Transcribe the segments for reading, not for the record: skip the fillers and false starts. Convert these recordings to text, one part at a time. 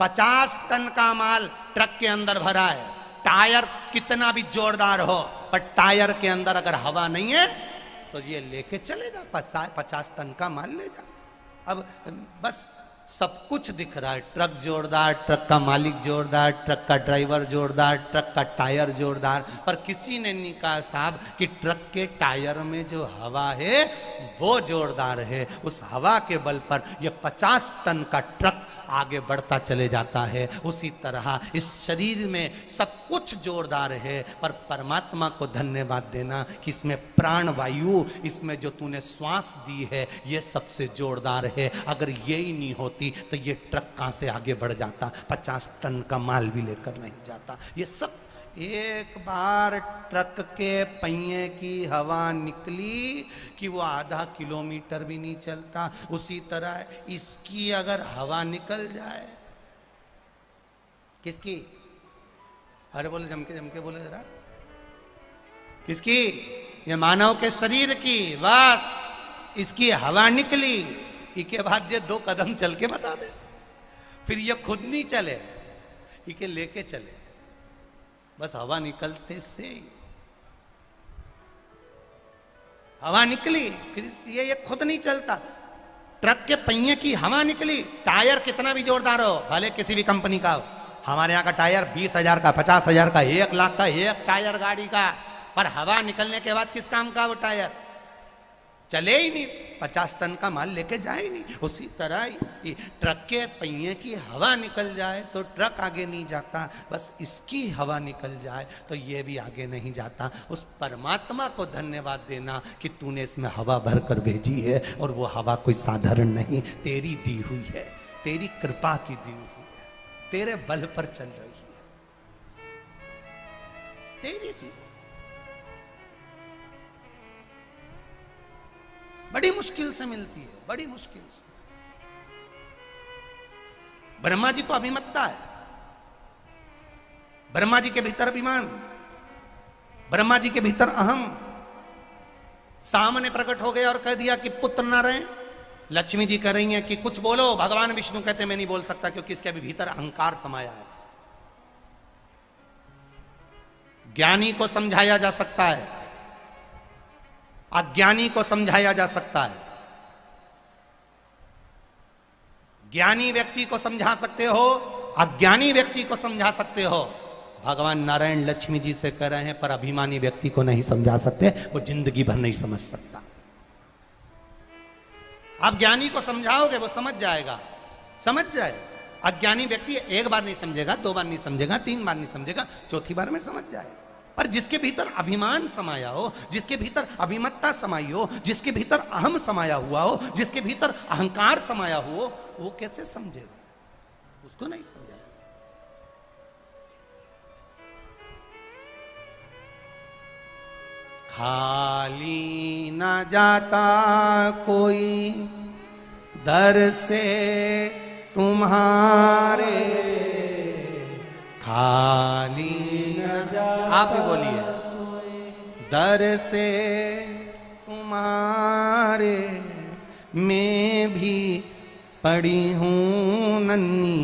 50 ton का माल truck के अंदर भरा है, टायर कितना भी जोरदार हो पर टायर के अंदर अगर हवा नहीं है तो ये लेके चलेगा। 50 टन का माल ले जा। अब बस सब कुछ दिख रहा है, ट्रक जोरदार, ट्रक का मालिक जोरदार, ट्रक का ड्राइवर जोरदार, ट्रक का टायर जोरदार, पर किसी ने नहीं कहा साहब कि ट्रक के टायर में जो हवा है वो जोरदार है। उस हवा के बल पर ये 50 टन का ट्रक आगे बढ़ता चले जाता है। उसी तरह इस शरीर में सब कुछ जोरदार है, पर परमात्मा को धन्यवाद देना कि इसमें प्राण वायु, इसमें जो तूने श्वास दी है ये सबसे जोरदार है। अगर ये ही नहीं होती तो ये ट्रक कहां से आगे बढ़ जाता, 50 टन का माल भी लेकर नहीं जाता। ये सब एक बार ट्रक के पहिए की हवा निकली कि वो आधा किलोमीटर भी नहीं चलता। उसी तरह इसकी अगर हवा निकल जाए, किसकी? अरे बोले जमके जमके बोले जरा, किसकी? ये मानव के शरीर की। बस इसकी हवा निकली, इसके बाद ये 2 कदम चल के बता दे, फिर ये खुद नहीं चले, इके लेके चले। बस हवा निकलते से हवा निकली, फिर ये खुद नहीं चलता। ट्रक के पहिए की हवा निकली, टायर कितना भी जोरदार हो, भले किसी भी कंपनी का हो। हमारे यहाँ का टायर 20,000 का, 50,000 का, 1 लाख का एक टायर गाड़ी का, पर हवा निकलने के बाद किस काम का वो टायर? चले ही नहीं, 50 टन का माल लेके जाए ही नहीं। उसी तरह ट्रक के पहिए की हवा निकल जाए तो ट्रक आगे नहीं जाता, बस इसकी हवा निकल जाए तो ये भी आगे नहीं जाता। उस परमात्मा को धन्यवाद देना कि तूने इसमें हवा भर कर भेजी है, और वो हवा कोई साधारण नहीं, तेरी दी हुई है, तेरी कृपा की दी हुई है, तेरे बल पर चल रही है, तेरी दी। बड़ी मुश्किल से मिलती है, बड़ी मुश्किल से। ब्रह्मा जी को अभिमतता है, ब्रह्मा जी के भीतर अभिमान, ब्रह्मा जी के भीतर अहम। सामने प्रकट हो गया और कह दिया कि पुत्र नारायण। लक्ष्मी जी कह रही हैं कि कुछ बोलो। भगवान विष्णु कहते मैं नहीं बोल सकता क्योंकि इसके अभी भीतर अहंकार समाया है। ज्ञानी को समझाया जा सकता है, अज्ञानी को समझाया जा सकता है। ज्ञानी व्यक्ति को समझा सकते हो, अज्ञानी व्यक्ति को समझा सकते हो। भगवान नारायण लक्ष्मी जी से कह रहे हैं, पर अभिमानी व्यक्ति को नहीं समझा सकते, वो जिंदगी भर नहीं समझ सकता। आप ज्ञानी को समझाओगे वो समझ जाएगा, समझ जाए। अज्ञानी व्यक्ति एक बार नहीं समझेगा, 2 बार नहीं समझेगा, 3 बार नहीं समझेगा, चौथी बार में समझ जाएगा। पर जिसके भीतर अभिमान समाया हो, जिसके भीतर अभिमत्ता समाई हो, जिसके भीतर अहम समाया हुआ हो, जिसके भीतर अहंकार समाया हो, वो कैसे समझेगा? उसको नहीं समझाया। खाली न जाता कोई दर से तुम्हारे, खाली न जाता, आप ही बोलिए, दर से तुम्हारे मैं भी पड़ी हूँ नन्ही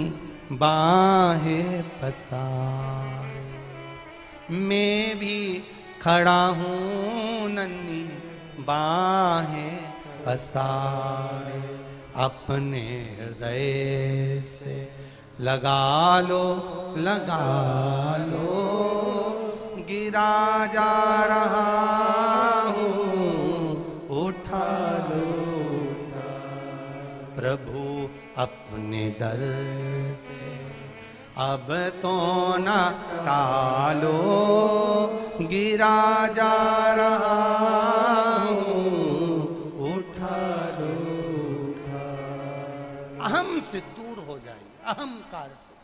बाहें पसारे, मैं भी खड़ा हूँ नन्ही बाहें पसारे। अपने हृदय से लगा लो, लगा लो, गिरा जा रहा हूँ, उठा लो, प्रभु अपने दर से अब तो न टालो, गिरा जा रहा हूँ, उठा लो, अहम से दूर हो जाइए, अहंकार से।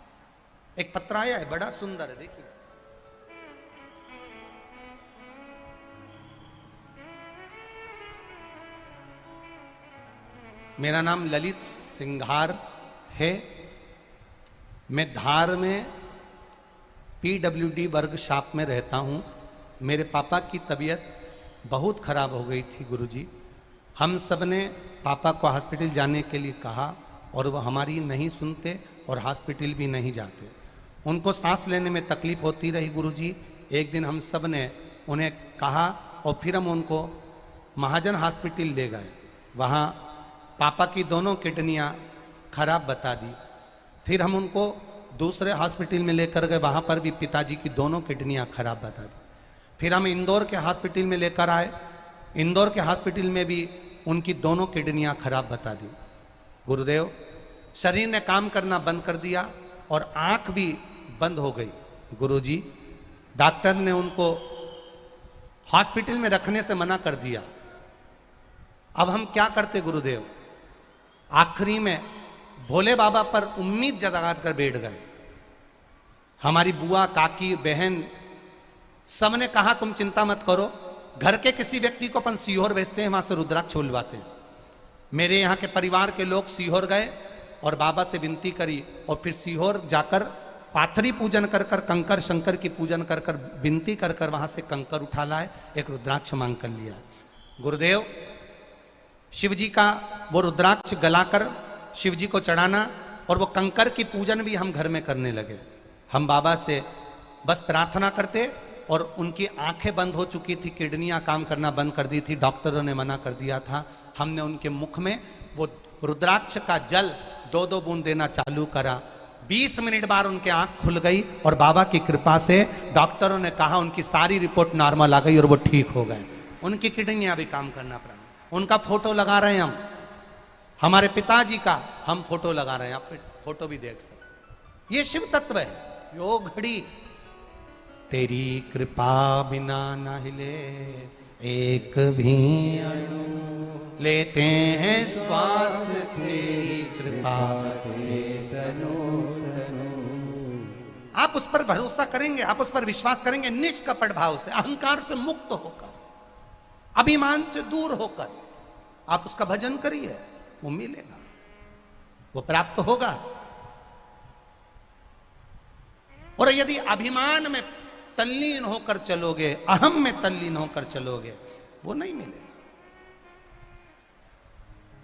एक पत्र आया है, बड़ा सुंदर है, देखिए। मेरा नाम ललित सिंघार है। मैं धार में PWD वर्ग शॉप में रहता हूँ। मेरे पापा की तबीयत बहुत खराब हो गई थी गुरुजी। हम सब ने पापा को हॉस्पिटल जाने के लिए कहा और वो हमारी नहीं सुनते। और हॉस्पिटल भी नहीं जाते। उनको सांस लेने में तकलीफ होती रही गुरुजी। एक दिन हम सब ने उन्हें कहा और फिर हम उनको महाजन हॉस्पिटल ले गए। वहाँ पापा की दोनों किडनियाँ खराब बता दी। फिर हम उनको दूसरे हॉस्पिटल में लेकर गए, वहाँ पर भी पिताजी की दोनों किडनियाँ खराब बता दी। फिर हम इंदौर के हॉस्पिटल में लेकर आए। इंदौर के हॉस्पिटल में भी उनकी दोनों किडनियाँ खराब बता दी। गुरुदेव, शरीर ने काम करना बंद कर दिया और आंख भी बंद हो गई। गुरुजी, डॉक्टर ने उनको हॉस्पिटल में रखने से मना कर दिया। अब हम क्या करते गुरुदेव? आखिरी में भोले बाबा पर उम्मीद जगा कर बैठ गए। हमारी बुआ, काकी, बहन सबने कहा तुम चिंता मत करो, घर के किसी व्यक्ति को अपन सीहोर भेजते हैं, वहां से रुद्राक्ष छुलवाते हैं। मेरे यहाँ के परिवार के लोग सीहोर गए और बाबा से विनती करी और फिर सीहोर जाकर पाथरी पूजन कर कर, कंकर शंकर की पूजन कर कर, विनती कर कर वहां से कंकर उठा लाए, एक रुद्राक्ष मांग कर लिया। गुरुदेव, शिव जी का वो रुद्राक्ष गलाकर शिव जी को चढ़ाना और वो कंकर की पूजन भी हम घर में करने लगे। हम बाबा से बस प्रार्थना करते और उनकी आंखें बंद हो चुकी थी, किडनियां काम करना बंद कर दी थी, डॉक्टरों ने मना कर दिया था। हमने उनके मुख में वो रुद्राक्ष का जल 2-2 बूंद देना चालू करा। 20 मिनट बाद उनके आंख खुल गई और बाबा की कृपा से डॉक्टरों ने कहा उनकी सारी रिपोर्ट नॉर्मल आ गई और वो ठीक हो गए। उनकी किडनियां भी काम करना पड़ा। उनका फोटो लगा रहे हैं हम, हमारे पिताजी का हम फोटो लगा रहे हैं, आप फोटो भी देख सकते। ये शिव तत्व है। यो घड़ी तेरी कृपा बिना न हिले एक भी अणु, लेते हैं श्वास तेरी कृपा से तनु तनु। आप उस पर भरोसा करेंगे, आप उस पर विश्वास करेंगे निष्कपट भाव से, अहंकार से मुक्त होकर, अभिमान से दूर होकर आप उसका भजन करिए, वो मिलेगा, वो प्राप्त होगा। और यदि अभिमान में तल्लीन होकर चलोगे, अहम में तल्लीन होकर चलोगे, वो नहीं मिलेगा।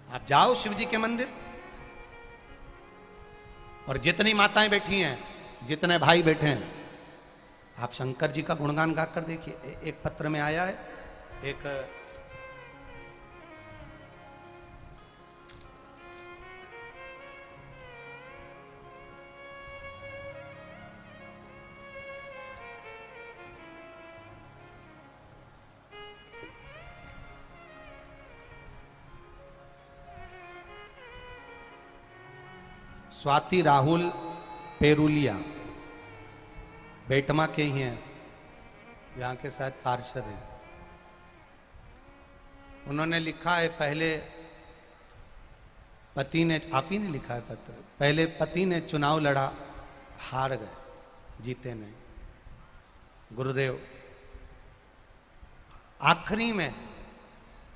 आप जाओ शिव जी के मंदिर और जितनी माताएं बैठी हैं, जितने भाई बैठे हैं, आप शंकर जी का गुणगान गाकर देखिए। एक पत्र में आया है, एक स्वाति राहुल पेरुलिया, बेटमा के ही हैं, यहाँ के शायद पार्षद हैं। उन्होंने लिखा है, पहले पति ने, आप ही ने लिखा है पत्र, पहले पति ने चुनाव लड़ा, हार गए, जीते नहीं। गुरुदेव, आखिरी में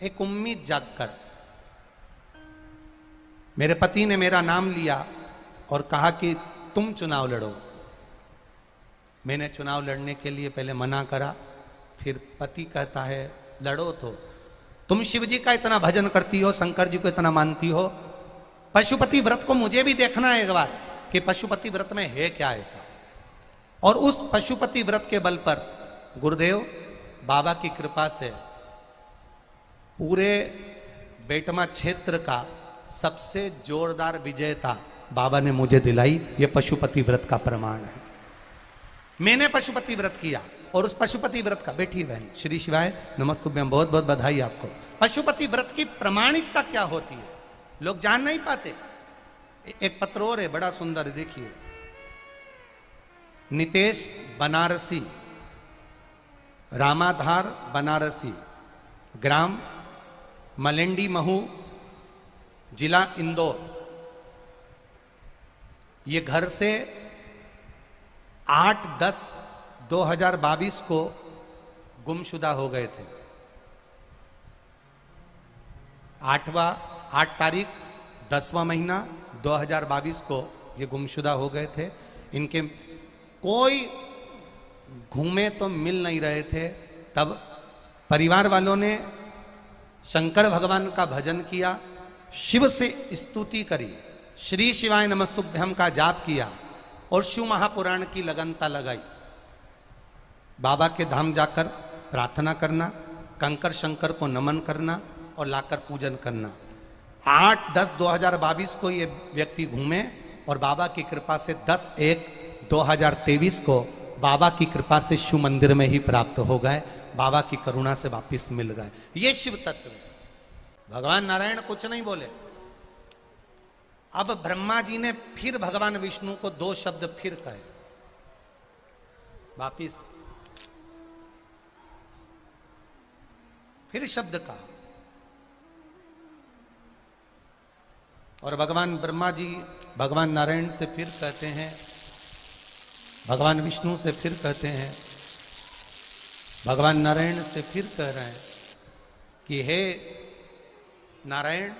एक उम्मीद जागकर मेरे पति ने मेरा नाम लिया और कहा कि तुम चुनाव लड़ो। मैंने चुनाव लड़ने के लिए पहले मना करा, फिर पति कहता है लड़ो। तो तुम शिव जी का इतना भजन करती हो, शंकर जी को इतना मानती हो, पशुपति व्रत को मुझे भी देखना है एक बार कि पशुपति व्रत में है क्या ऐसा। और उस पशुपति व्रत के बल पर गुरुदेव बाबा की कृपा से पूरे बेटमा क्षेत्र का सबसे जोरदार विजेता बाबा ने मुझे दिलाई। ये पशुपति व्रत का प्रमाण है। मैंने पशुपति व्रत किया और उस पशुपति व्रत का, बैठी बहन श्री शिवाय नमस्तुभ्यं, बहुत बहुत बधाई आपको। पशुपति व्रत की प्रमाणिकता क्या होती है लोग जान नहीं पाते। एक पत्र और है बड़ा सुंदर, देखिए। नितेश बनारसी, रामाधार बनारसी, ग्राम मलेंडी महू, जिला इंदौर। ये घर से 8/10/2022 को गुमशुदा हो गए थे। 8 तारीख 10वां महीना 2022 को ये गुमशुदा हो गए थे। इनके कोई घूमे तो मिल नहीं रहे थे। तब परिवार वालों ने शंकर भगवान का भजन किया, शिव से स्तुति करी श्री शिवाय नमस्तुभ्यम का जाप किया और शिव महापुराण की लगनता लगाई। बाबा के धाम जाकर प्रार्थना करना, कंकर शंकर को नमन करना और लाकर पूजन करना। 8-10-2022 को ये व्यक्ति घूमे और बाबा की कृपा से 10-1-2023 को बाबा की कृपा से शिव मंदिर में ही प्राप्त हो गए, बाबा की करुणा से वापिस मिल गए। ये शिव तत्व है। भगवान नारायण कुछ नहीं बोले। अब ब्रह्मा जी ने फिर भगवान विष्णु को 2 शब्द फिर कहे, वापिस फिर शब्द कहा। और भगवान ब्रह्मा जी भगवान नारायण से फिर कहते हैं, भगवान विष्णु से फिर कहते हैं, भगवान नारायण से फिर कह रहे हैं कि हे नारायण,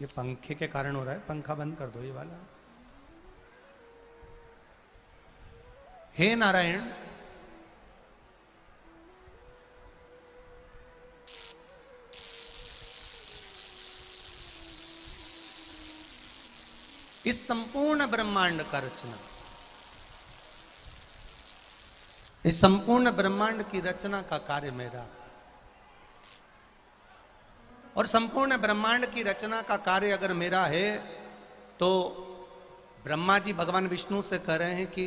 ये पंखे के कारण हो रहा है, पंखा बंद कर दो ये वाला। हे नारायण, इस संपूर्ण ब्रह्मांड का रचना, इस संपूर्ण ब्रह्मांड की रचना का कार्य मेरा, और संपूर्ण ब्रह्मांड की रचना का कार्य अगर मेरा है तो ब्रह्मा जी भगवान विष्णु से कह रहे हैं कि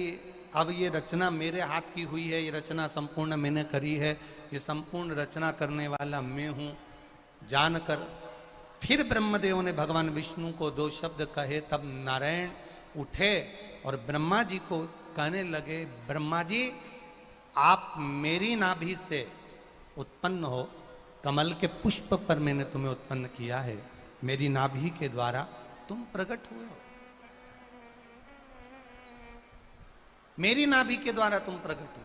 अब ये रचना मेरे हाथ की हुई है, ये रचना संपूर्ण मैंने करी है, ये संपूर्ण रचना करने वाला मैं हूं जानकर फिर ब्रह्मदेव ने भगवान विष्णु को 2 शब्द कहे। तब नारायण उठे और ब्रह्मा जी को कहने लगे, ब्रह्मा जी आप मेरी नाभि से उत्पन्न हो, कमल के पुष्प पर मैंने तुम्हें उत्पन्न किया है, मेरी नाभि के द्वारा तुम प्रकट हुए हो, मेरी नाभि के द्वारा तुम प्रकट हुए।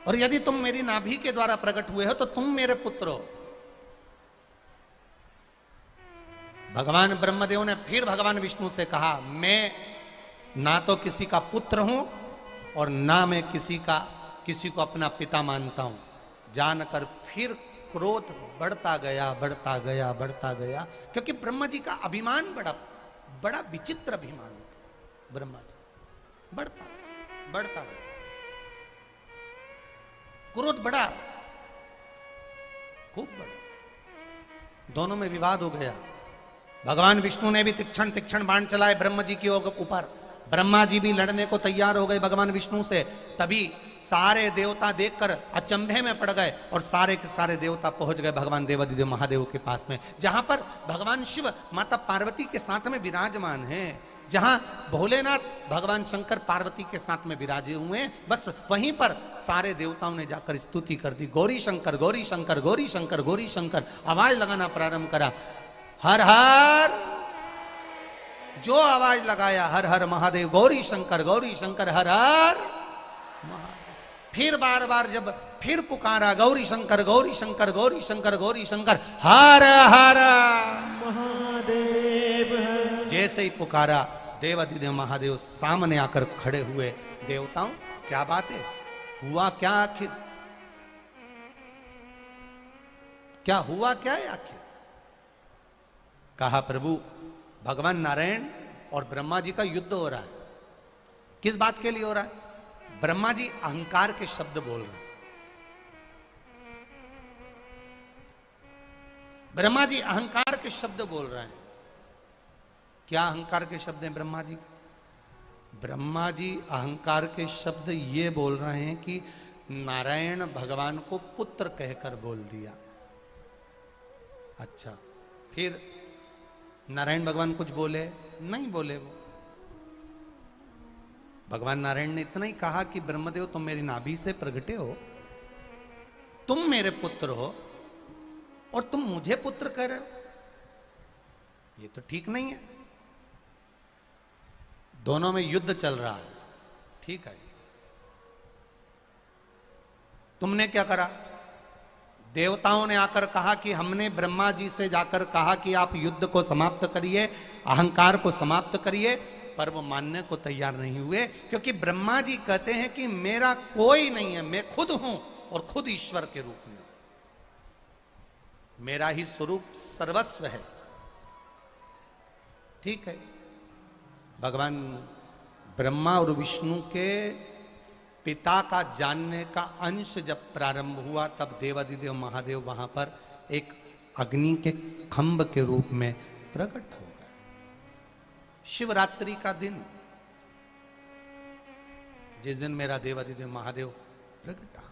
और यदि तुम मेरी नाभि के द्वारा प्रकट हुए हो तो तुम मेरे पुत्र हो। भगवान ब्रह्मदेव ने फिर भगवान विष्णु से कहा, मैं ना तो किसी का पुत्र हूं और ना मैं किसी को अपना पिता मानता हूं। जानकर फिर क्रोध बढ़ता गया, बढ़ता गया, बढ़ता गया, क्योंकि ब्रह्मा जी का अभिमान बड़ा विचित्र अभिमान था। ब्रह्मा जी बढ़ता गया, बढ़ता गया, क्रोध बढ़ा, खूब बढ़ा, दोनों में विवाद हो गया। भगवान विष्णु ने भी तीक्ष्ण बाण चलाए ब्रह्मा जी के ऊपर। ब्रह्मा जी भी लड़ने को तैयार हो गए भगवान विष्णु से। तभी सारे देवता देखकर अचंभे में पड़ गए और सारे के सारे देवता पहुंच गए भगवान देवादिदेव महादेव के पास में, जहां पर भगवान शिव माता पार्वती के साथ में विराजमान हैं, जहां भोलेनाथ भगवान शंकर पार्वती के साथ में विराजे हुए। बस वहीं पर सारे देवताओं ने जाकर स्तुति कर दी, गौरी शंकर, गौरी शंकर, गौरी शंकर, गौरी शंकर। आवाज लगाना प्रारंभ करा, हर हर, जो आवाज लगाया हर हर महादेव, गौरी शंकर, हर हर महादेव। फिर बार बार जब फिर पुकारा, गौरी शंकर, गौरी शंकर, गौरी शंकर, गौरी शंकर, हर हर महादेव। जैसे ही पुकारा, देवादिदेव महादेव सामने आकर खड़े हुए। देवताओं, क्या बात है, हुआ क्या आखिर, क्या हुआ क्या है आखिर? कहा, प्रभु भगवान नारायण और ब्रह्मा जी का युद्ध हो रहा है। किस बात के लिए हो रहा है? ब्रह्मा जी अहंकार के शब्द बोल रहे हैं। ब्रह्मा जी अहंकार के शब्द बोल रहे हैं। क्या अहंकार के शब्द हैं ब्रह्मा जी? ब्रह्मा जी अहंकार के शब्द ये बोल रहे हैं कि नारायण भगवान को पुत्र कहकर बोल दिया। अच्छा, फिर नारायण भगवान कुछ बोले? नहीं बोले। वो भगवान नारायण ने इतना ही कहा कि ब्रह्मदेव तुम मेरी नाभि से प्रगटे हो, तुम मेरे पुत्र हो और तुम मुझे पुत्र कह रहे हो, ये तो ठीक नहीं है। दोनों में युद्ध चल रहा है, ठीक है। तुमने क्या करा? देवताओं ने आकर कहा कि हमने ब्रह्मा जी से जाकर कहा कि आप युद्ध को समाप्त करिए, अहंकार को समाप्त करिए, पर वो मानने को तैयार नहीं हुए, क्योंकि ब्रह्मा जी कहते हैं कि मेरा कोई नहीं है, मैं खुद हूं और खुद ईश्वर के रूप में, मेरा ही स्वरूप सर्वस्व है। ठीक है, भगवान ब्रह्मा और विष्णु के पिता का जानने का अंश जब प्रारंभ हुआ, तब देवादिदेव महादेव वहां पर एक अग्नि के खंभ के रूप में प्रकट हो गए। शिवरात्रि का दिन, जिस दिन मेरा देवादिदेव महादेव प्रकटा,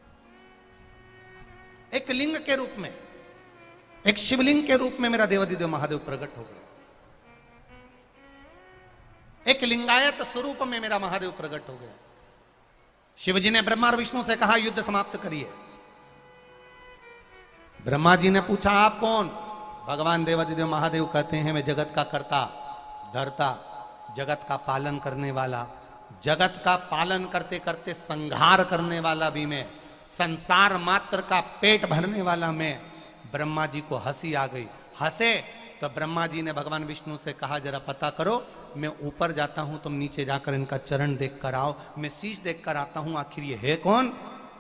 एक लिंग के रूप में, एक शिवलिंग के रूप में मेरा देवादिदेव महादेव प्रकट हो गए। एक लिंगायत स्वरूप में मेरा महादेव प्रकट हो गया। शिवजी ने ब्रह्मा और विष्णु से कहा युद्ध समाप्त करिए। ब्रह्मा जी ने पूछा आप कौन? भगवान देवादिदेव महादेव कहते हैं मैं जगत का कर्ता धर्ता, जगत का पालन करने वाला, जगत का पालन करते करते संहार करने वाला भी मैं, संसार मात्र का पेट भरने वाला मैं। ब्रह्मा जी को हंसी आ गई, हंसे तो ब्रह्मा जी ने भगवान विष्णु से कहा जरा पता करो, मैं ऊपर जाता हूं, तुम नीचे जाकर इनका चरण देख कर आओ, मैं शीश देख कर आता हूं, आखिर ये है कौन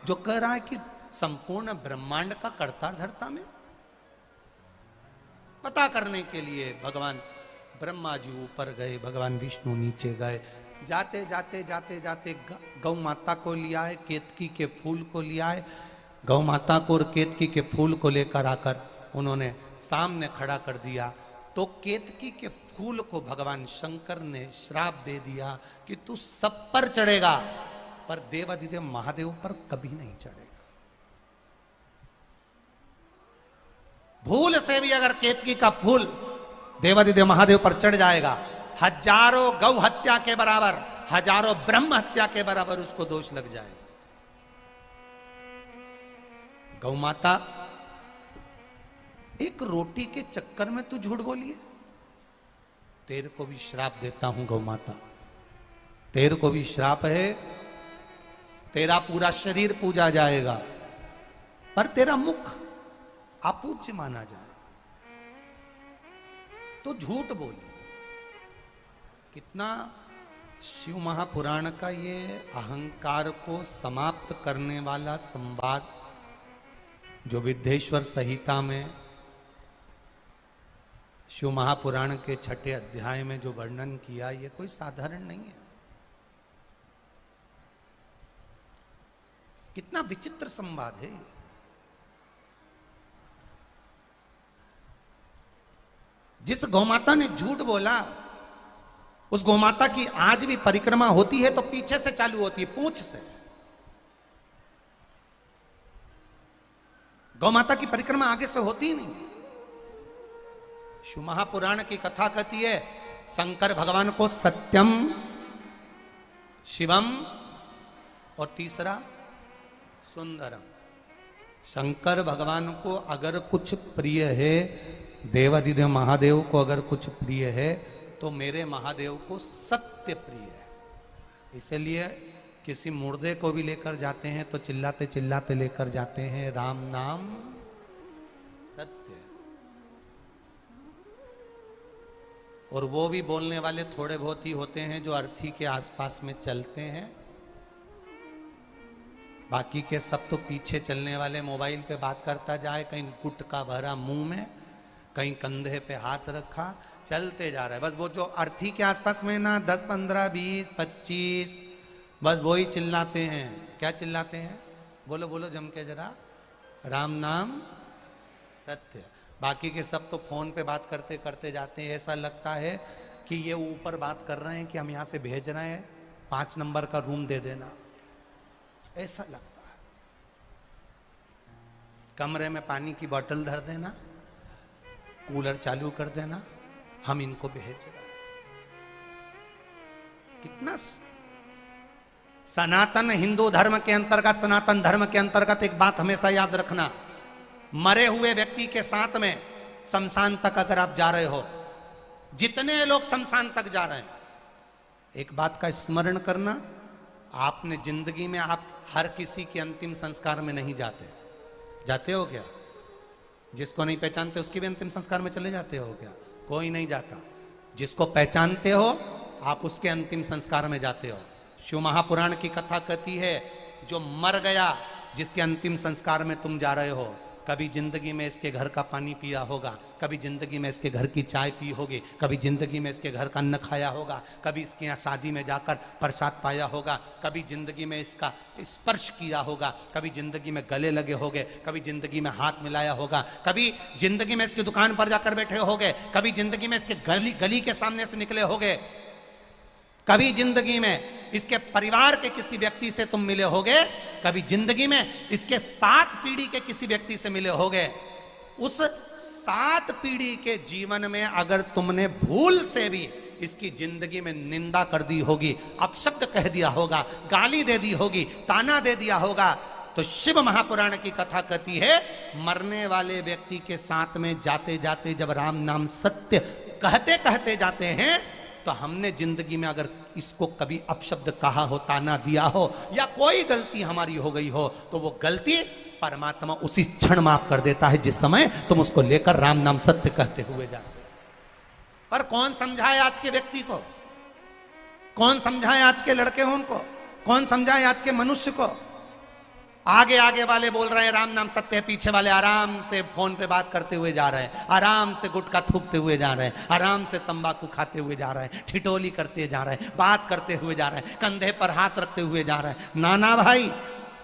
जो कह रहा है कि संपूर्ण ब्रह्मांड का कर्ता धर्ता में। पता करने के लिए भगवान ब्रह्मा जी ऊपर गए, भगवान विष्णु नीचे गए। जाते जाते जाते जाते गौ माता को लिया है, केतकी के फूल को लिया है, गौ माता को और केतकी के फूल को लेकर आकर उन्होंने सामने खड़ा कर दिया। तो केतकी के फूल को भगवान शंकर ने श्राप दे दिया कि तू सब पर चढ़ेगा, पर देवादिदेव महादेव पर कभी नहीं चढ़ेगा। भूल से भी अगर केतकी का फूल देवादिदेव महादेव पर चढ़ जाएगा, हजारों गौ हत्या के बराबर, हजारों ब्रह्म हत्या के बराबर उसको दोष लग जाएगा। गौ माता एक रोटी के चक्कर में तू झूठ बोलिए, तेरे को भी श्राप देता हूं गौ माता, तेरे को भी श्राप है, तेरा पूरा शरीर पूजा जाएगा पर तेरा मुख अपूज्य माना जाए, तो झूठ बोलिए। कितना शिव महापुराण का ये अहंकार को समाप्त करने वाला संवाद जो विद्येश्वर संहिता में शिव महापुराण के 6ठे अध्याय में जो वर्णन किया, ये कोई साधारण नहीं है। कितना विचित्र संवाद है ये। जिस गौमाता ने झूठ बोला, उस गौमाता की आज भी परिक्रमा होती है तो पीछे से चालू होती है, पूंछ से। गौमाता की परिक्रमा आगे से होती ही नहीं। शिव महापुराण की कथा कहती है शंकर भगवान को सत्यम, शिवम और तीसरा सुंदरम। शंकर भगवान को अगर कुछ प्रिय है, देवादिदेव महादेव को अगर कुछ प्रिय है, तो मेरे महादेव को सत्य प्रिय है। इसलिए किसी मुर्दे को भी लेकर जाते हैं तो चिल्लाते चिल्लाते लेकर जाते हैं, राम नाम सत्य। और वो भी बोलने वाले थोड़े बहुत ही होते हैं जो अर्थी के आसपास में चलते हैं, बाकी के सब तो पीछे चलने वाले मोबाइल पे बात करता जाए, कहीं गुटखा भरा मुंह में, कहीं कंधे पे हाथ रखा, चलते जा रहा है। बस वो जो अर्थी के आसपास में ना 10, 15, 20, 25, बस वो ही चिल्लाते हैं। क्या चिल्लाते हैं? बोलो बोलो जम के जरा, राम नाम सत्य। बाकी के सब तो फोन पे बात करते करते जाते हैं। ऐसा लगता है कि ये ऊपर बात कर रहे हैं कि हम यहां से भेज रहे हैं, 5 नंबर का रूम दे देना, ऐसा लगता है। कमरे में पानी की बोतल धर देना, कूलर चालू कर देना, हम इनको भेज रहे हैं। कितना सनातन हिंदू धर्म के अंतर्गत, सनातन धर्म के अंतर्गत एक बात हमेशा याद रखना, मरे हुए व्यक्ति के साथ में शमशान तक अगर आप जा रहे हो, जितने लोग शमशान तक जा रहे हैं, एक बात का स्मरण करना, आपने जिंदगी में आप हर किसी के अंतिम संस्कार में नहीं जाते। जाते हो क्या? जिसको नहीं पहचानते उसकी भी अंतिम संस्कार में चले जाते हो क्या? कोई नहीं जाता। जिसको पहचानते हो आप उसके अंतिम संस्कार में जाते हो। शिव महापुराण की कथा कहती है, जो मर गया, जिसके अंतिम संस्कार में तुम जा रहे हो, कभी जिंदगी में इसके घर का पानी पिया होगा, कभी जिंदगी में इसके घर की चाय पी होगी, कभी जिंदगी में इसके घर का अन्न खाया होगा, कभी इसके यहाँ शादी में जाकर प्रसाद पाया होगा, कभी जिंदगी में इसका स्पर्श किया होगा, कभी जिंदगी में गले लगे होंगे, कभी जिंदगी में हाथ मिलाया होगा, कभी जिंदगी में इसकी दुकान पर जाकर बैठे होगे, कभी जिंदगी में इसके गली के सामने से निकले होगे, कभी जिंदगी में इसके परिवार के किसी व्यक्ति से तुम मिले होगे, कभी जिंदगी में इसके 7 पीढ़ी के किसी व्यक्ति से मिले होगे। उस 7 पीढ़ी के जीवन में अगर तुमने भूल से भी इसकी जिंदगी में निंदा कर दी होगी, अपशब्द कह दिया होगा, गाली दे दी होगी, ताना दे दिया होगा, तो शिव महापुराण की कथा कहती है, मरने वाले व्यक्ति के साथ में जाते जाते जब राम नाम सत्य कहते कहते जाते हैं, तो हमने जिंदगी में अगर इसको कभी अपशब्द कहा हो, ताना दिया हो, या कोई गलती हमारी हो गई हो, तो वो गलती परमात्मा उसी क्षण माफ कर देता है जिस समय तुम उसको लेकर राम नाम सत्य कहते हुए जाते। पर कौन समझाए आज के व्यक्ति को, कौन समझाए आज के लड़के हो उनको, कौन समझाए आज के मनुष्य को। आगे आगे वाले बोल रहे हैं राम नाम सत्य है, पीछे वाले आराम से फोन पे बात करते हुए जा रहे हैं, आराम से गुटखा थूकते हुए जा रहे हैं, आराम से तंबाकू खाते हुए जा रहे हैं, ठिठोली करते जा रहे हैं, बात करते हुए जा रहे हैं, कंधे पर हाथ रखते हुए जा रहे हैं। नाना भाई,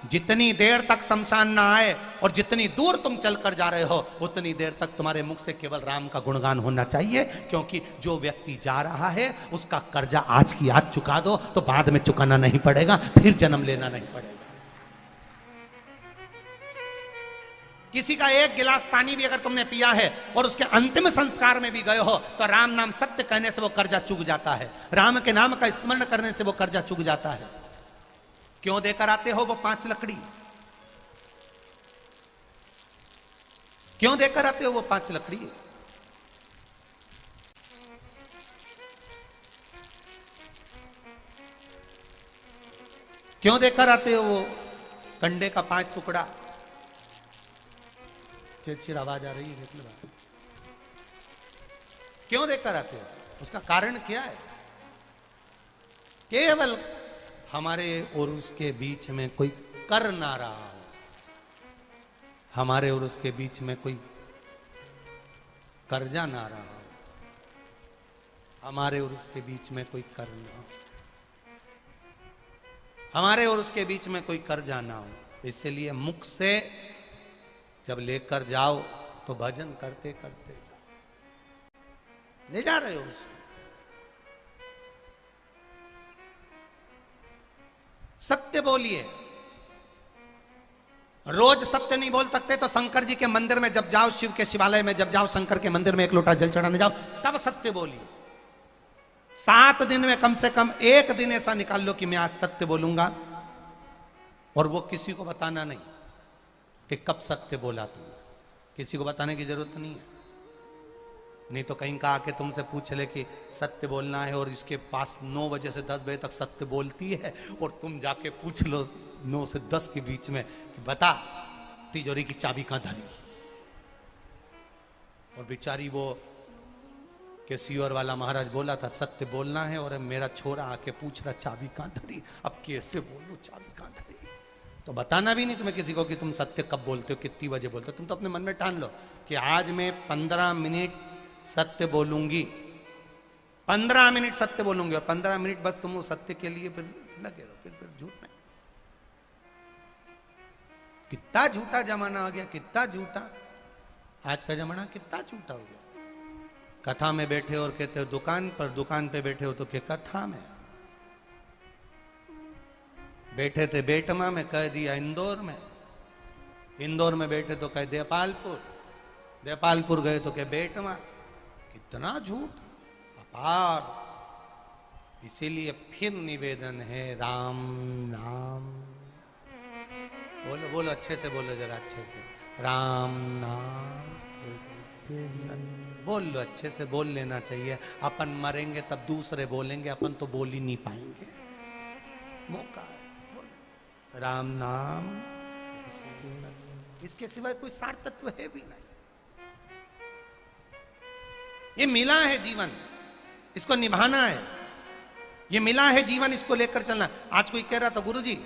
जितनी देर तक शमशान ना आए और जितनी दूर तुम चलकर जा रहे हो, उतनी देर तक तुम्हारे मुख से केवल राम का गुणगान होना चाहिए, क्योंकि जो व्यक्ति जा रहा है उसका कर्जा आज की आज चुका दो तो बाद में चुकाना नहीं पड़ेगा, फिर जन्म लेना नहीं पड़ेगा। किसी का एक गिलास पानी भी अगर तुमने पिया है और उसके अंतिम संस्कार में भी गए हो, तो राम नाम सत्य कहने से वो कर्जा चुक जाता है, राम के नाम का स्मरण करने से वो कर्जा चुक जाता है। क्यों देकर आते हो वो 5 लकड़ी, क्यों देकर आते हो वो 5 लकड़ी? क्यों देकर आते हो वो कंडे का 5 टुकड़ा? चिड़चिड़ आवाज आ रही है, देख लो। क्यों देकर आते हो? उसका कारण क्या है? केवल हमारे और उसके बीच में कोई कर ना रहा हो, हमारे और उसके बीच में कोई कर्जा ना रहा हो, हमारे और उसके बीच में कोई कर ना हो, हमारे और उसके बीच में कोई कर्जा ना हो। इसलिए मुख से जब लेकर जाओ तो भजन करते करते जाओ। ले जा रहे हो उसको, सत्य बोलिए। रोज सत्य नहीं बोल सकते तो शंकर जी के मंदिर में जब जाओ, शिव के शिवालय में जब जाओ, शंकर के मंदिर में 1 लोटा जल चढ़ाने जाओ, तब सत्य बोलिए। 7 दिन में कम से कम 1 दिन ऐसा निकाल लो कि मैं आज सत्य बोलूंगा, और वो किसी को बताना नहीं कि कब सत्य बोला तुम, किसी को बताने की जरूरत नहीं है। नहीं तो कहीं का आके तुमसे पूछ ले कि सत्य बोलना है और इसके पास 9 बजे से 10 बजे तक सत्य बोलती है, और तुम जाके पूछ लो 9 से 10 के बीच में कि बता तिजोरी की चाबी कहां धरी, और बेचारी वो केसीओर वाला महाराज बोला था सत्य बोलना है, और मेरा छोरा आके पूछ रहा चाबी कहां धरी, अब कैसे बोलूं चाबी कहां धरी? तो बताना भी नहीं तुम्हें किसी को कि तुम सत्य कब बोलते हो, कितनी बजे बोलते हो। तुम तो अपने मन में ठान लो कि आज मैं 15 मिनट सत्य बोलूंगी, 15 मिनट सत्य बोलूंगी, और 15 मिनट बस तुम उस सत्य के लिए फिर लगे रहो, फिर झूठ नहीं। कितना झूठा जमाना आ गया, कितना झूठा आज का जमाना, कितना झूठा हो गया। कथा में बैठे और कहते हो दुकान पर, दुकान पे बैठे हो तो क्या कथा में बैठे थे, बेटमा में कह दिया इंदौर में, इंदौर में बैठे तो कह देपालपुर, देपालपुर गए तो कह बेटमा। कितना झूठ अपार। इसीलिए फिर निवेदन है, राम नाम बोलो, बोलो अच्छे से बोलो, जरा अच्छे से, राम नाम सत्य बोल लो, अच्छे से बोल लेना चाहिए। अपन मरेंगे तब दूसरे बोलेंगे, अपन तो बोल ही नहीं पाएंगे। मौका है, राम नाम, इसके सिवाय कोई सार तत्व है भी नहीं। ये मिला है जीवन, इसको निभाना है। ये मिला है जीवन, इसको लेकर चलना। आज कोई कह रहा था गुरुजी,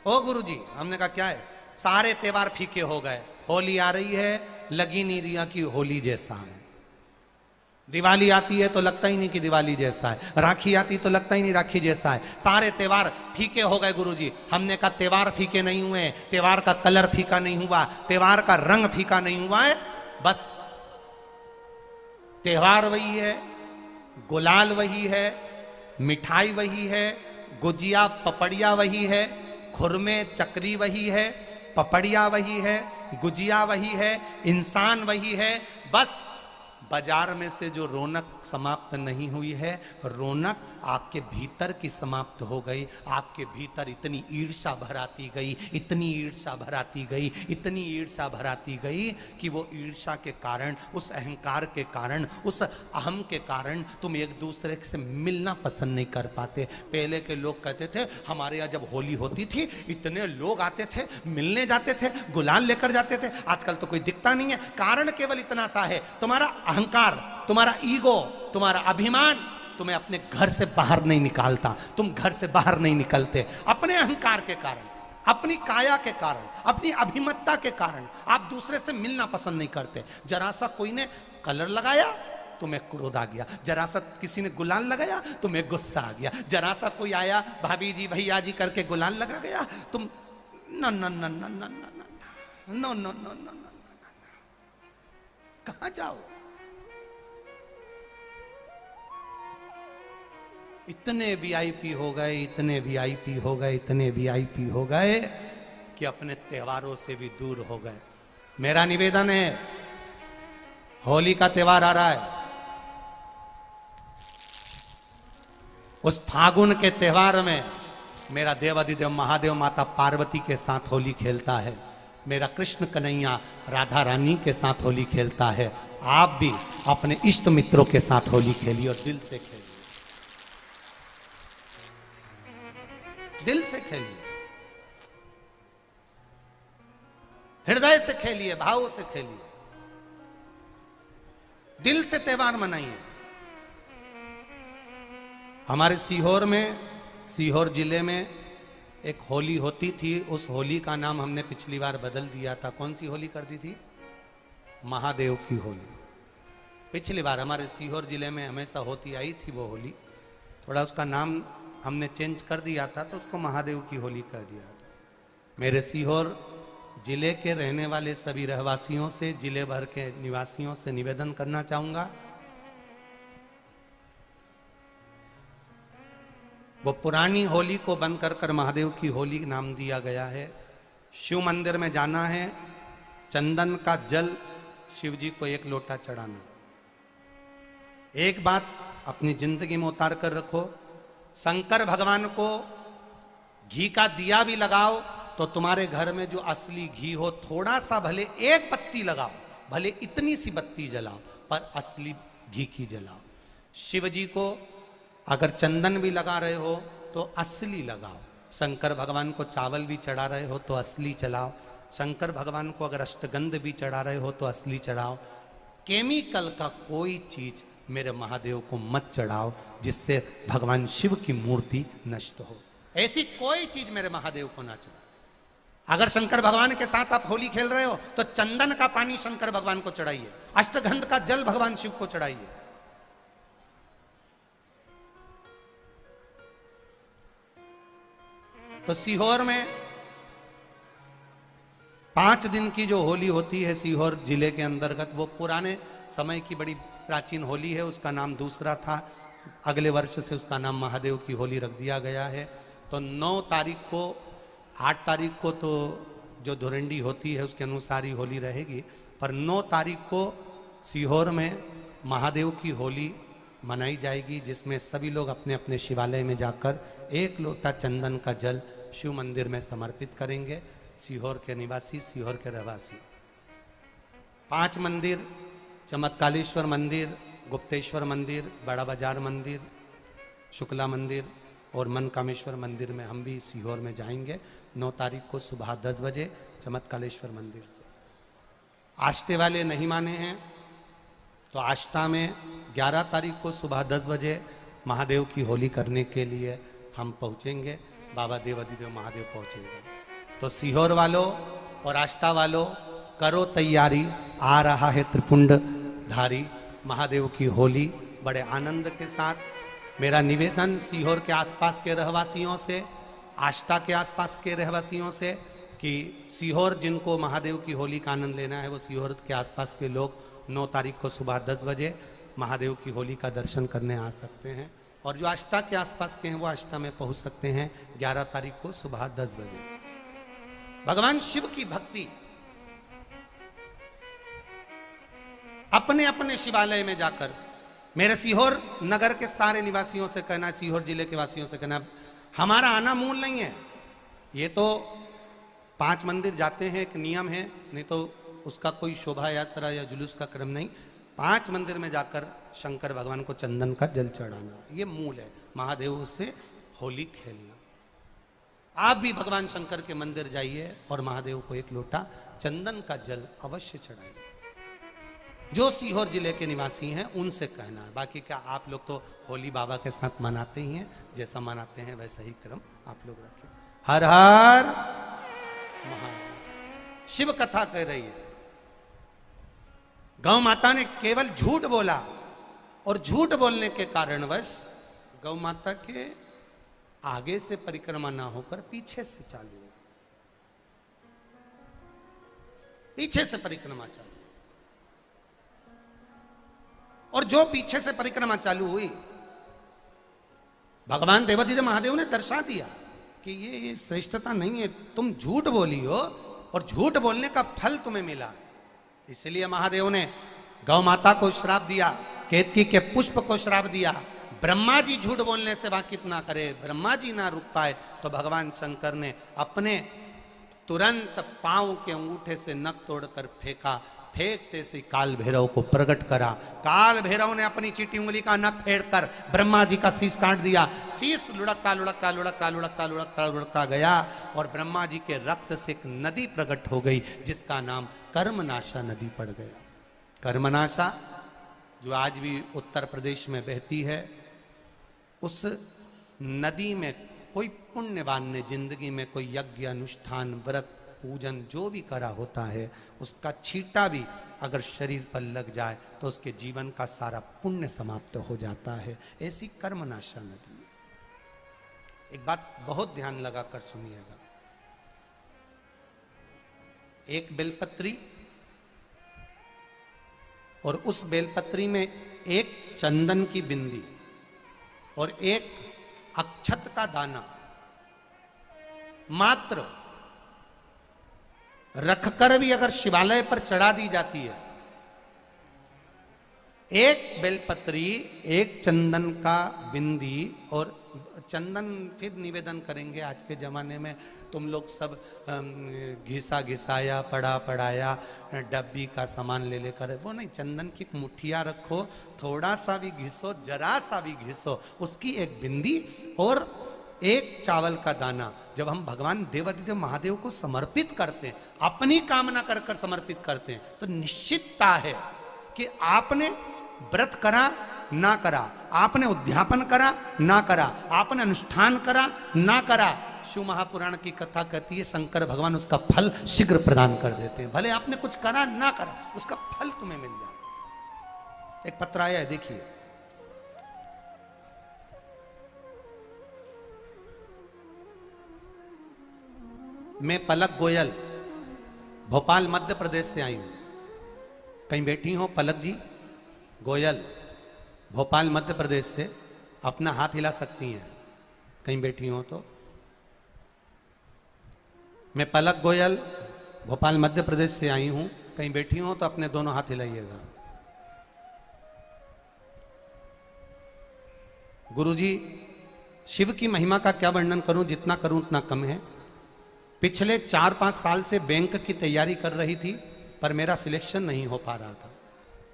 ओ गुरुजी, हमने कहा क्या है, सारे त्योहार फीके हो गए, होली आ रही है, लगी नहीं रिया की होली जैसा है, दिवाली आती है तो लगता ही नहीं कि दिवाली जैसा है, राखी आती तो लगता ही नहीं राखी जैसा है, सारे त्योहार फीके हो गए गुरुजी। हमने कहा त्योहार फीके नहीं हुए, त्योहार का कलर फीका नहीं हुआ, त्योहार का रंग फीका नहीं हुआ है, बस त्योहार वही है, गुलाल वही है, मिठाई वही है, गुजिया पपड़िया वही है, खुरमे चकरी वही है, पपड़िया वही है, गुजिया वही है, इंसान वही है। बस बाजार में से जो रौनक समाप्त नहीं हुई है, रौनक आपके भीतर की समाप्त हो गई। आपके भीतर इतनी ईर्ष्या भराती गई, इतनी ईर्ष्या भराती गई, इतनी ईर्ष्या भराती गई कि वो ईर्ष्या के कारण, उस अहंकार के कारण, उस अहम के कारण तुम एक दूसरे से मिलना पसंद नहीं कर पाते। पहले के लोग कहते थे हमारे यहाँ जब होली होती थी इतने लोग आते थे, मिलने जाते थे, गुलाल लेकर जाते थे। आजकल तो कोई दिखता नहीं है। कारण केवल इतना सा है, तुम्हारा अहंकार, तुम्हारा ईगो, तुम्हारा अभिमान तुम्हें अपने घर से बाहर नहीं निकालता। तुम घर से बाहर नहीं निकलते अपने अहंकार के कारण, अपनी काया के कारण, अपनी अभिमतता के कारण। आप दूसरे से मिलना पसंद नहीं करते। जरा सा कोई ने कलर लगाया तुम्हें क्रोध आ गया, जरा सा किसी ने गुलाल लगाया तुम्हें गुस्सा आ गया, जरा सा कोई आया भाभी जी भैया जी करके गुलाल लगा गया, तुम न न न न न न न न न न, कहां जाओ? इतने वीआईपी हो गए, इतने वीआईपी हो गए, इतने वीआईपी हो गए कि अपने त्योहारों से भी दूर हो गए। मेरा निवेदन है, होली का त्योहार आ रहा है, उस फागुन के त्योहार में मेरा देवाधिदेव महादेव माता पार्वती के साथ होली खेलता है, मेरा कृष्ण कन्हैया राधा रानी के साथ होली खेलता है। आप भी अपने इष्ट मित्रों के साथ होली खेलिए और दिल से खेलिए, दिल से खेलिए, हृदय से खेलिए, भाव से खेलिए, दिल से त्योहार मनाइए। हमारे सीहोर में, सीहोर जिले में एक होली होती थी। उस होली का नाम हमने पिछली बार बदल दिया था। कौन सी होली कर दी थी? महादेव की होली। पिछली बार हमारे सीहोर जिले में हमेशा होती आई थी वो होली, थोड़ा उसका नाम हमने चेंज कर दिया था, तो उसको महादेव की होली कर दिया था। मेरे सीहोर जिले के रहने वाले सभी रहवासियों से, जिले भर के निवासियों से निवेदन करना चाहूंगा, वो पुरानी होली को बंद कर महादेव की होली नाम दिया गया है। शिव मंदिर में जाना है, चंदन का जल शिव जी को 1 लोटा चढ़ाना। एक बात अपनी जिंदगी में उतार कर रखो, शंकर भगवान को घी का दिया भी लगाओ तो तुम्हारे घर में जो असली घी हो, थोड़ा सा भले 1 पत्ती लगाओ, भले इतनी सी बत्ती जलाओ, पर असली घी की जलाओ। शिव जी को अगर चंदन भी लगा रहे हो तो असली लगाओ। शंकर भगवान को चावल भी चढ़ा रहे हो तो असली चढ़ाओ। शंकर भगवान को अगर अष्टगंध भी चढ़ा रहे हो तो असली चढ़ाओ। केमिकल का कोई चीज मेरे महादेव को मत चढ़ाओ जिससे भगवान शिव की मूर्ति नष्ट हो। ऐसी कोई चीज मेरे महादेव को ना चढ़ाओ। अगर शंकर भगवान के साथ आप होली खेल रहे हो तो चंदन का पानी शंकर भगवान को चढ़ाइए, अष्टगंध का जल भगवान शिव को चढ़ाइए। तो सीहोर में 5 दिन की जो होली होती है सीहोर जिले के अंतर्गत, वो पुराने समय की बड़ी प्राचीन होली है, उसका नाम दूसरा था। अगले वर्ष से उसका नाम महादेव की होली रख दिया गया है। तो 9 तारीख को, 8 तारीख को तो जो धुरंडी होती है उसके अनुसार ही होली रहेगी, पर 9 तारीख को सीहोर में महादेव की होली मनाई जाएगी, जिसमें सभी लोग अपने अपने शिवालय में जाकर 1 लोटा चंदन का जल शिव मंदिर में समर्पित करेंगे। सीहोर के निवासी, सीहोर के रहवासी 5 मंदिर, चमत्कालेश्वर मंदिर, गुप्तेश्वर मंदिर, बड़ा बाजार मंदिर, शुक्ला मंदिर और मनकामेश्वर मंदिर में हम भी सीहोर में जाएंगे 9 तारीख को सुबह 10 बजे चमत्कालेश्वर मंदिर से। आष्टे वाले नहीं माने हैं तो आष्टा में 11 तारीख को सुबह 10 बजे महादेव की होली करने के लिए हम पहुंचेंगे। बाबा देवाधिदेव महादेव पहुंचेगा। तो सीहोर वालों और आष्टा वालों करो तैयारी, आ रहा है त्रिपुंडधारी महादेव की होली बड़े आनंद के साथ। मेरा निवेदन सीहोर के आसपास के रहवासियों से, आष्टा के आसपास के रहवासियों से कि सीहोर जिनको महादेव की होली का आनंद लेना है वो सीहोर के आसपास के लोग 9 तारीख को सुबह 10 बजे महादेव की होली का दर्शन करने आ सकते हैं। और जो आष्टा के आसपास के हैं वो आष्टा में पहुंच सकते हैं 11 तारीख को सुबह 10 बजे। भगवान शिव की भक्ति अपने अपने शिवालय में जाकर, मेरे सीहोर नगर के सारे निवासियों से कहना, सीहोर जिले के वासियों से कहना, हमारा आना मूल नहीं है। ये तो 5 मंदिर जाते हैं, एक नियम है, नहीं तो उसका कोई शोभा यात्रा या जुलूस का क्रम नहीं। 5 मंदिर में जाकर शंकर भगवान को चंदन का जल चढ़ाना, ये मूल है। महादेव से होली खेलना। आप भी भगवान शंकर के मंदिर जाइए और महादेव को एक लोटा चंदन का जल अवश्य चढ़ाइए। जो सीहोर जिले के निवासी हैं उनसे कहना है। बाकी क्या आप लोग तो होली बाबा के साथ मनाते ही हैं, जैसा मनाते हैं वैसा ही क्रम आप लोग रखें। हर हर महादेव। शिव कथा कह रही है, गौ माता ने केवल झूठ बोला और झूठ बोलने के कारणवश गौ माता के आगे से परिक्रमा ना होकर पीछे से चालू, पीछे से परिक्रमा चालू। और जो पीछे से परिक्रमा चालू हुई, भगवान देवाधिदेव महादेव ने दर्शा दिया कि ये श्रेष्ठता नहीं है, तुम झूठ बोली हो और झूठ बोलने का फल तुम्हें मिला। इसलिए महादेव ने गौ माता को श्राप दिया, केतकी के पुष्प को श्राप दिया। ब्रह्मा जी झूठ बोलने से वाकिफ ना करे, ब्रह्मा जी ना रुक पाए, तो भगवान शंकर ने अपने तुरंत पांव के अंगूठे से नख तोड़कर फेंका। फेंकते से काल भैरव को प्रकट करा। काल भैरव ने अपनी चीटी उंगली का नख फेंककर ब्रह्मा जी का शीश काट दिया। शीश लुढ़कता लुढ़कता लुढ़कता लुढ़कता लुढ़कता लुढ़कता गया और ब्रह्मा जी के रक्त से एक नदी प्रकट हो गई, जिसका नाम कर्मनाशा नदी पड़ गया। कर्मनाशा जो आज भी उत्तर प्रदेश में बहती है, उस नदी में कोई पुण्यवान ने जिंदगी में कोई यज्ञ अनुष्ठान व्रत पूजन जो भी करा होता है, उसका छींटा भी अगर शरीर पर लग जाए तो उसके जीवन का सारा पुण्य समाप्त हो जाता है। ऐसी कर्मनाशा नदी। एक बात बहुत ध्यान लगाकर सुनिएगा, एक बेलपत्री और उस बेलपत्री में एक चंदन की बिंदी और एक अक्षत का दाना मात्र रखकर भी अगर शिवालय पर चढ़ा दी जाती है, एक बेलपत्री, एक चंदन का बिंदी और चंदन, फिर निवेदन करेंगे आज के जमाने में तुम लोग सब घिसा घिसाया पड़ा पड़ाया डब्बी का सामान ले लेकर, वो नहीं, चंदन की मुठिया रखो, थोड़ा सा भी घिसो, जरा सा भी घिसो, उसकी एक बिंदी और एक चावल का दाना जब हम भगवान देवाधिदेव महादेव को समर्पित करते हैं, अपनी कामना कर कर समर्पित करते हैं, तो निश्चितता है कि आपने व्रत करा ना करा, आपने उद्यापन करा ना करा, आपने अनुष्ठान करा ना करा, शिव महापुराण की कथा कहती है शंकर भगवान उसका फल शीघ्र प्रदान कर देते हैं। भले आपने कुछ करा ना करा, उसका फल तुम्हें मिल जाता। एक पत्र आया है, देखिए। मैं पलक गोयल भोपाल मध्य प्रदेश से आई हूं। कहीं बैठी हो पलक जी गोयल भोपाल मध्य प्रदेश से? अपना हाथ हिला सकती हैं कहीं बैठी हो तो। मैं पलक गोयल भोपाल मध्य प्रदेश से आई हूं, कहीं बैठी हो तो अपने दोनों हाथ हिलाइएगा। गुरुजी, शिव की महिमा का क्या वर्णन करूं, जितना करूं उतना कम है। पिछले 4-5 साल से बैंक की तैयारी कर रही थी, पर मेरा सिलेक्शन नहीं हो पा रहा था।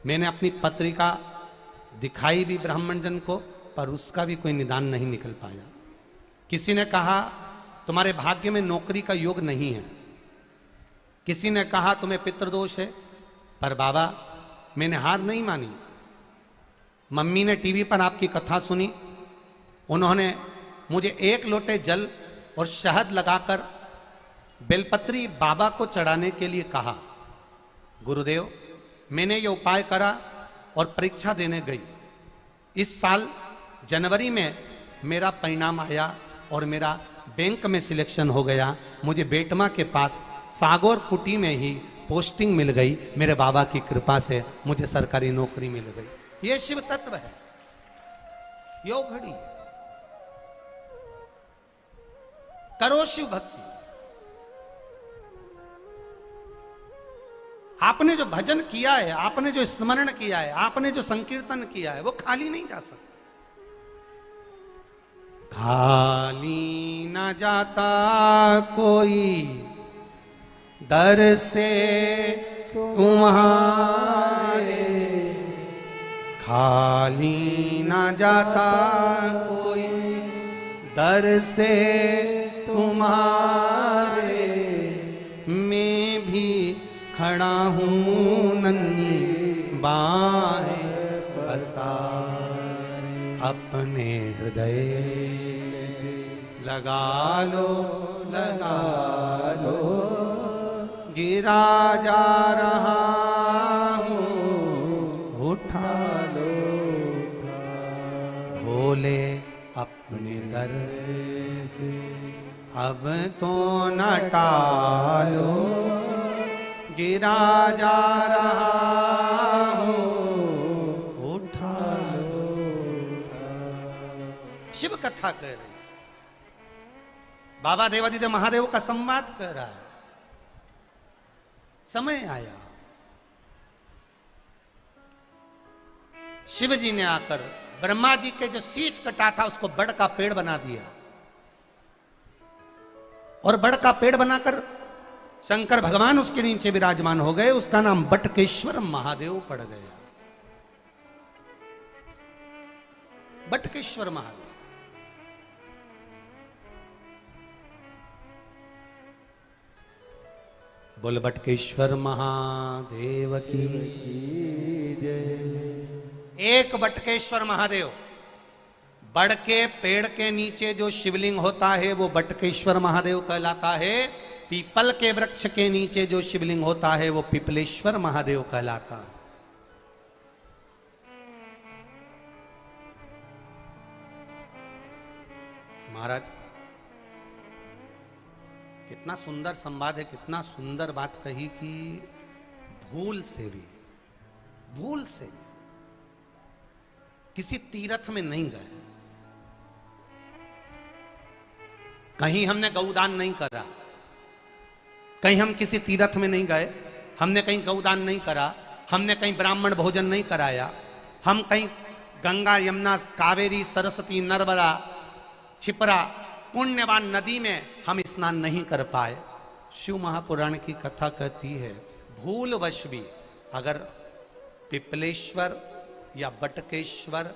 मैंने अपनी पत्रिका दिखाई भी ब्राह्मण जन को, पर उसका भी कोई निदान नहीं निकल पाया। किसी ने कहा तुम्हारे भाग्य में नौकरी का योग नहीं है, किसी ने कहा तुम्हें पितृदोष है, पर बाबा मैंने हार नहीं मानी। मम्मी ने टीवी पर आपकी कथा सुनी, उन्होंने मुझे 1 लोटे जल और शहद लगाकर बेलपत्री बाबा को चढ़ाने के लिए कहा। गुरुदेव, मैंने ये उपाय करा और परीक्षा देने गई। इस साल जनवरी में मेरा परिणाम आया और मेरा बैंक में सिलेक्शन हो गया। मुझे बेटमा के पास सागौर कुटी में ही पोस्टिंग मिल गई। मेरे बाबा की कृपा से मुझे सरकारी नौकरी मिल गई। ये शिव तत्व है, यो घड़ी। करो शिव भक्ति। आपने जो भजन किया है, आपने जो स्मरण किया है, आपने जो संकीर्तन किया है, वो खाली नहीं जा सकता। खाली ना जाता कोई दर से तुम्हारे, खाली ना जाता कोई दर से तुम्हारे। मैं भी खड़ा हूँ नन्ही बाहें पसारे, अपने हृदय से लगा लो, लगा लो। गिरा जा रहा हूँ, उठा लो। भोले अपने दर से अब तो न टालो। गिरा जा रहा हूँ, उठा लो। शिव कथा कह रही, बाबा देवादिदेव महादेव का संवाद कर रहा है। समय आया, शिव जी ने आकर ब्रह्मा जी के जो शीश कटा था उसको बड़ का पेड़ बना दिया, और बड़ का पेड़ बनाकर शंकर भगवान उसके नीचे विराजमान हो गए। उसका नाम बटकेश्वर महादेव पड़ गया। बटकेश्वर महादेव। बोल बटकेश्वर महादेव की जय। एक बटकेश्वर महादेव। बड़ के पेड़ के नीचे जो शिवलिंग होता है वो बटकेश्वर महादेव कहलाता है। पीपल के वृक्ष के नीचे जो शिवलिंग होता है वो पीपलेश्वर महादेव कहलाता है। महाराज, कितना सुंदर संवाद है, कितना सुंदर बात कही कि भूल से भी किसी तीर्थ में नहीं गए, कहीं हमने गौदान नहीं करा, कहीं हम किसी तीर्थ में नहीं गए, हमने कहीं गौदान नहीं करा, हमने कहीं ब्राह्मण भोजन नहीं कराया, हम कहीं गंगा यमुना कावेरी सरस्वती नर्मदा छिपरा पुण्यवान नदी में हम स्नान नहीं कर पाए। शिव महापुराण की कथा कहती है भूलवश भी अगर पिपलेश्वर या बटकेश्वर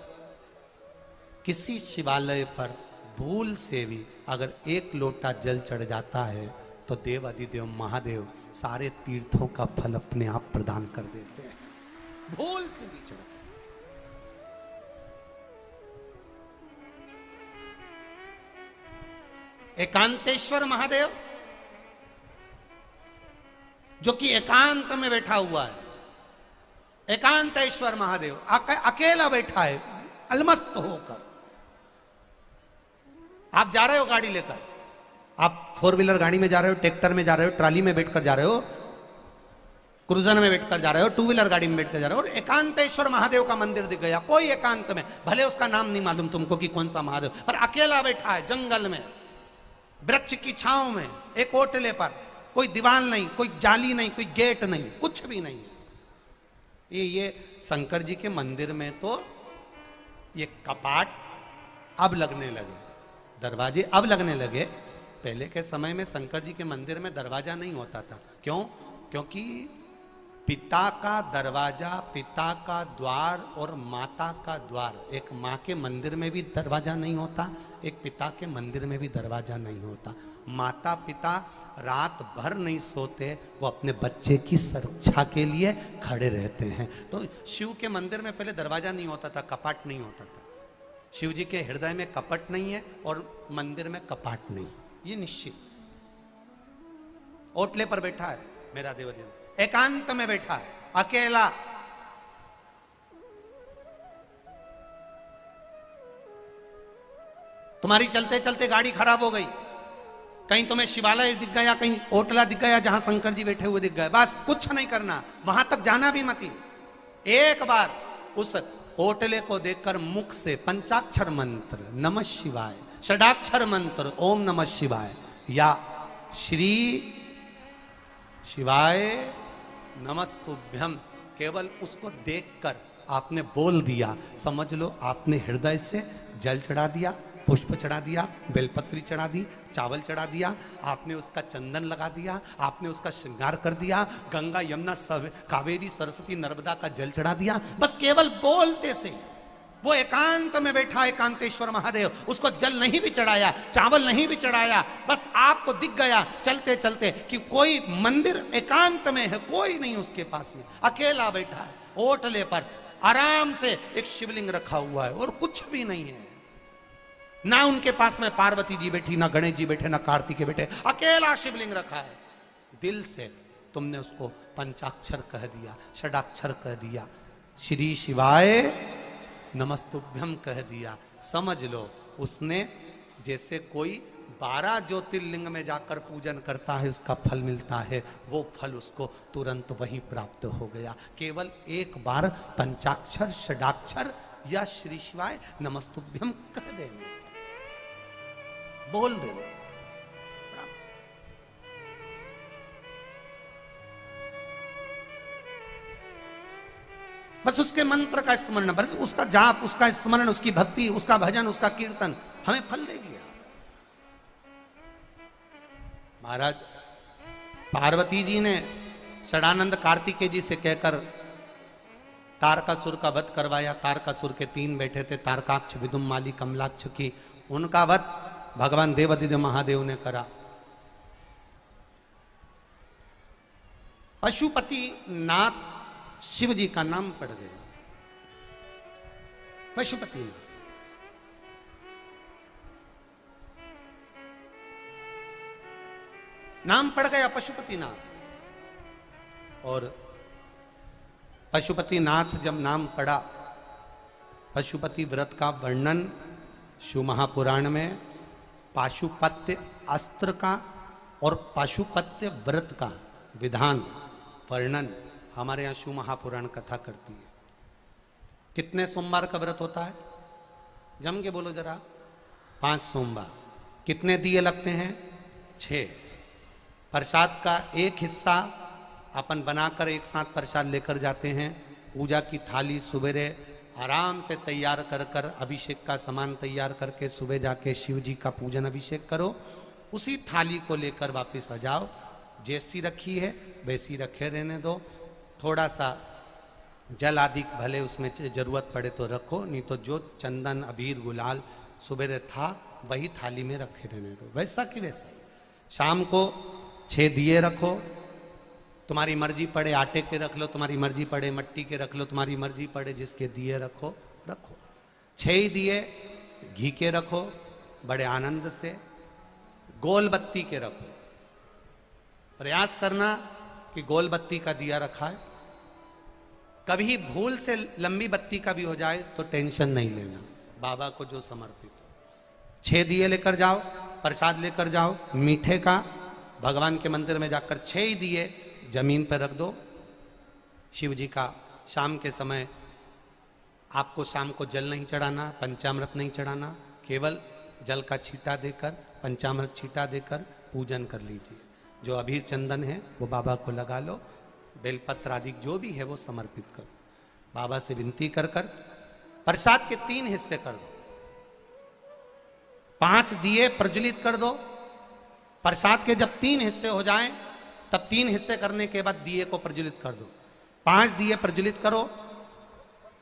किसी शिवालय पर भूल से भी अगर 1 लोटा जल चढ़ जाता है तो देव अधिदेव महादेव सारे तीर्थों का फल अपने आप प्रदान कर देते हैं। भूल से भी चढ़ एकांतेश्वर महादेव जो कि एकांत में बैठा हुआ है, एकांतेश्वर महादेव अकेला बैठा है अलमस्त होकर। आप जा रहे हो गाड़ी लेकर, आप 4 व्हीलर गाड़ी में जा रहे हो, ट्रैक्टर में जा रहे हो, ट्राली में बैठकर जा रहे हो, क्रूजर में बैठकर जा रहे हो, 2 व्हीलर गाड़ी में बैठकर जा रहे हो, और एकांतेश्वर महादेव का मंदिर दिख गया। कोई एकांत में, भले उसका नाम नहीं मालूम तुमको कि कौन सा महादेव, पर अकेला बैठा है जंगल में, वृक्ष की छांव में, एक ओटले पर, कोई दीवार नहीं, कोई जाली नहीं, कोई गेट नहीं, कुछ भी नहीं। ये शंकर जी के मंदिर में तो ये कपाट अब लगने लगे, दरवाजे अब लगने लगे। पहले के समय में शंकर जी के मंदिर में दरवाजा नहीं होता था। क्यों? क्योंकि पिता का दरवाजा, पिता का द्वार और माता का द्वार, एक माँ के मंदिर में भी दरवाजा नहीं होता, एक पिता के मंदिर में भी दरवाजा नहीं होता। माता पिता रात भर नहीं सोते, वो अपने बच्चे की सुरक्षा के लिए खड़े रहते हैं। तो शिव के मंदिर में पहले दरवाजा नहीं होता था, कपाट नहीं होता था। शिव जी के हृदय में कपट नहीं है और मंदिर में कपाट नहीं, ये निश्चित। ओटले पर बैठा है मेरा देवदेव, एकांत में बैठा है, अकेला। तुम्हारी चलते चलते गाड़ी खराब हो गई, कहीं तुम्हें शिवालय दिख गया, कहीं ओटला दिख गया जहां शंकर जी बैठे हुए दिख गए, बस कुछ नहीं करना, वहां तक जाना भी मत ही। एक बार उस ओटले को देखकर मुख से पंचाक्षर मंत्र नमः शिवाय, षडाक्षर मंत्र ओम नमः शिवाय या श्री शिवाय नमस्तुभ्यम, केवल उसको देखकर आपने बोल दिया, समझ लो आपने हृदय से जल चढ़ा दिया, पुष्प चढ़ा दिया, बेलपत्री चढ़ा दी, चावल चढ़ा दिया, आपने उसका चंदन लगा दिया, आपने उसका श्रृंगार कर दिया, गंगा यमुना सब कावेरी सरस्वती नर्मदा का जल चढ़ा दिया। बस केवल बोलते से वो एकांत में बैठा एकांतेश्वर महादेव, उसको जल नहीं भी चढ़ाया, चावल नहीं भी चढ़ाया, बस आपको दिख गया चलते चलते कि कोई मंदिर एकांत में है, कोई नहीं उसके पास में, अकेला बैठा है ओटले पर, आराम से एक शिवलिंग रखा हुआ है और कुछ भी नहीं है। ना उनके पास में पार्वती जी बैठी, ना गणेश जी बैठे, ना कार्तिकेय बैठे, अकेला शिवलिंग रखा है। दिल से तुमने उसको पंचाक्षर कह दिया, षडाक्षर कह दिया, श्री शिवाय नमस्तुभ्यम कह दिया, समझ लो उसने जैसे कोई 12 ज्योतिर्लिंग में जाकर पूजन करता है उसका फल मिलता है, वो फल उसको तुरंत वहीं प्राप्त हो गया। केवल एक बार पंचाक्षर षडाक्षर या श्री शिवाय नमस्तुभ्यम कह देंगे, बोल देंगे, बस उसके मंत्र का स्मरण, बस उसका जाप, उसका स्मरण, उसकी भक्ति, उसका भजन, उसका कीर्तन हमें फल देगी। महाराज पार्वती जी ने षडानंद कार्तिकेय जी से कहकर तारकासुर का वध करवाया। तारकासुर के 3 बेटे थे, तारकाक्ष, विदुमाली, कमलाक्ष की, उनका वध भगवान देवादिदेव महादेव ने करा। पशुपति नाथ शिव जी का नाम पड़ गया, पशुपति नाथ। नाम पड़ गया पशुपतिनाथ। और पशुपतिनाथ जब नाम पड़ा, पशुपति व्रत का वर्णन शिव महापुराण में पाशुपत्य अस्त्र का और पाशुपत्य व्रत का विधान वर्णन हमारे यहाँ शिव महापुराण कथा करती है। कितने सोमवार का व्रत होता है? जम के बोलो जरा। 5 सोमवार। कितने दिए लगते हैं? 6। प्रसाद का एक हिस्सा अपन बनाकर एक साथ प्रसाद लेकर जाते हैं। पूजा की थाली सुबेरे आराम से तैयार कर कर, अभिषेक का सामान तैयार करके सुबह जाके शिव जी का पूजन अभिषेक करो। उसी थाली को लेकर वापस आ जाओ। जैसी रखी है वैसी रखे रहने दो। थोड़ा सा जल आदि भले उसमें जरूरत पड़े तो रखो, नहीं तो जो चंदन अबीर गुलाल सुबह था वही थाली में रखे रहने दो, वैसा कि वैसा। शाम को 6 दिए रखो। तुम्हारी मर्जी पड़े आटे के रख लो, तुम्हारी मर्जी पड़े मट्टी के रख लो, तुम्हारी मर्जी पड़े जिसके दिए रखो। 6 ही दिए घी के रखो, बड़े आनंद से। गोल बत्ती के रखो। प्रयास करना कि गोल बत्ती का दिया रखा है। कभी भूल से लंबी बत्ती का भी हो जाए तो टेंशन नहीं लेना, बाबा को जो समर्पित हो। 6 दिए लेकर जाओ, प्रसाद लेकर जाओ मीठे का। भगवान के मंदिर में जाकर 6 ही दिए जमीन पर रख दो। शिव जी का शाम के समय आपको शाम को जल नहीं चढ़ाना, पंचामृत नहीं चढ़ाना, केवल जल का छींटा देकर, पंचामृत छींटा देकर पूजन कर लीजिए। जो अबीर चंदन है वो बाबा को लगा लो। बेलपत्र आदि जो भी है वो समर्पित करो। बाबा से विनती कर कर प्रसाद के 3 हिस्से कर दो। 5 दिए प्रज्वलित कर दो। प्रसाद के जब 3 हिस्से हो जाएं तब 3 हिस्से करने के बाद दिए को प्रज्वलित कर दो। 5 दिए प्रज्वलित करो,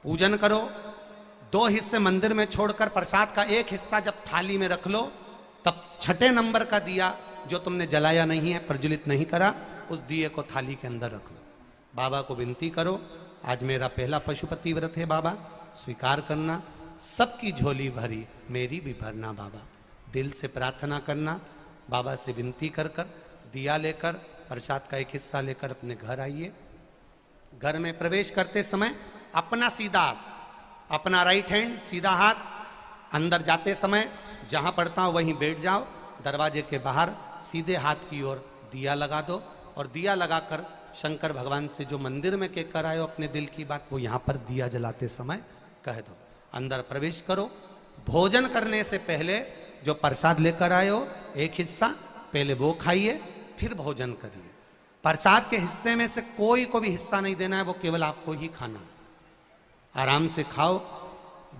पूजन करो। 2 हिस्से मंदिर में छोड़कर प्रसाद का 1 हिस्सा जब थाली में रख लो, तब 6ठे नंबर का दिया जो तुमने जलाया नहीं है, प्रज्वलित नहीं करा, उस दिए को थाली के अंदर रख लो। बाबा को विनती करो, आज मेरा पहला पशुपति व्रत है बाबा, स्वीकार करना। सबकी झोली भरी, मेरी भी भरना बाबा। दिल से प्रार्थना करना, बाबा से विनती कर कर दिया लेकर प्रसाद का एक हिस्सा लेकर अपने घर आइए। घर में प्रवेश करते समय अपना सीधा हाथ, अपना राइट हैंड सीधा हाथ, अंदर जाते समय जहां पड़ता हो वहीं बैठ जाओ। दरवाजे के बाहर सीधे हाथ की ओर दिया लगा दो और दिया लगाकर शंकर भगवान से जो मंदिर में कहकर आए हो अपने दिल की बात, वो यहां पर दिया जलाते समय कह दो। अंदर प्रवेश करो। भोजन करने से पहले जो प्रसाद लेकर आए हो एक हिस्सा पहले वो खाइए, फिर भोजन करिए। प्रसाद के हिस्से में से कोई को भी हिस्सा नहीं देना है, वो केवल आपको ही खाना। आराम से खाओ।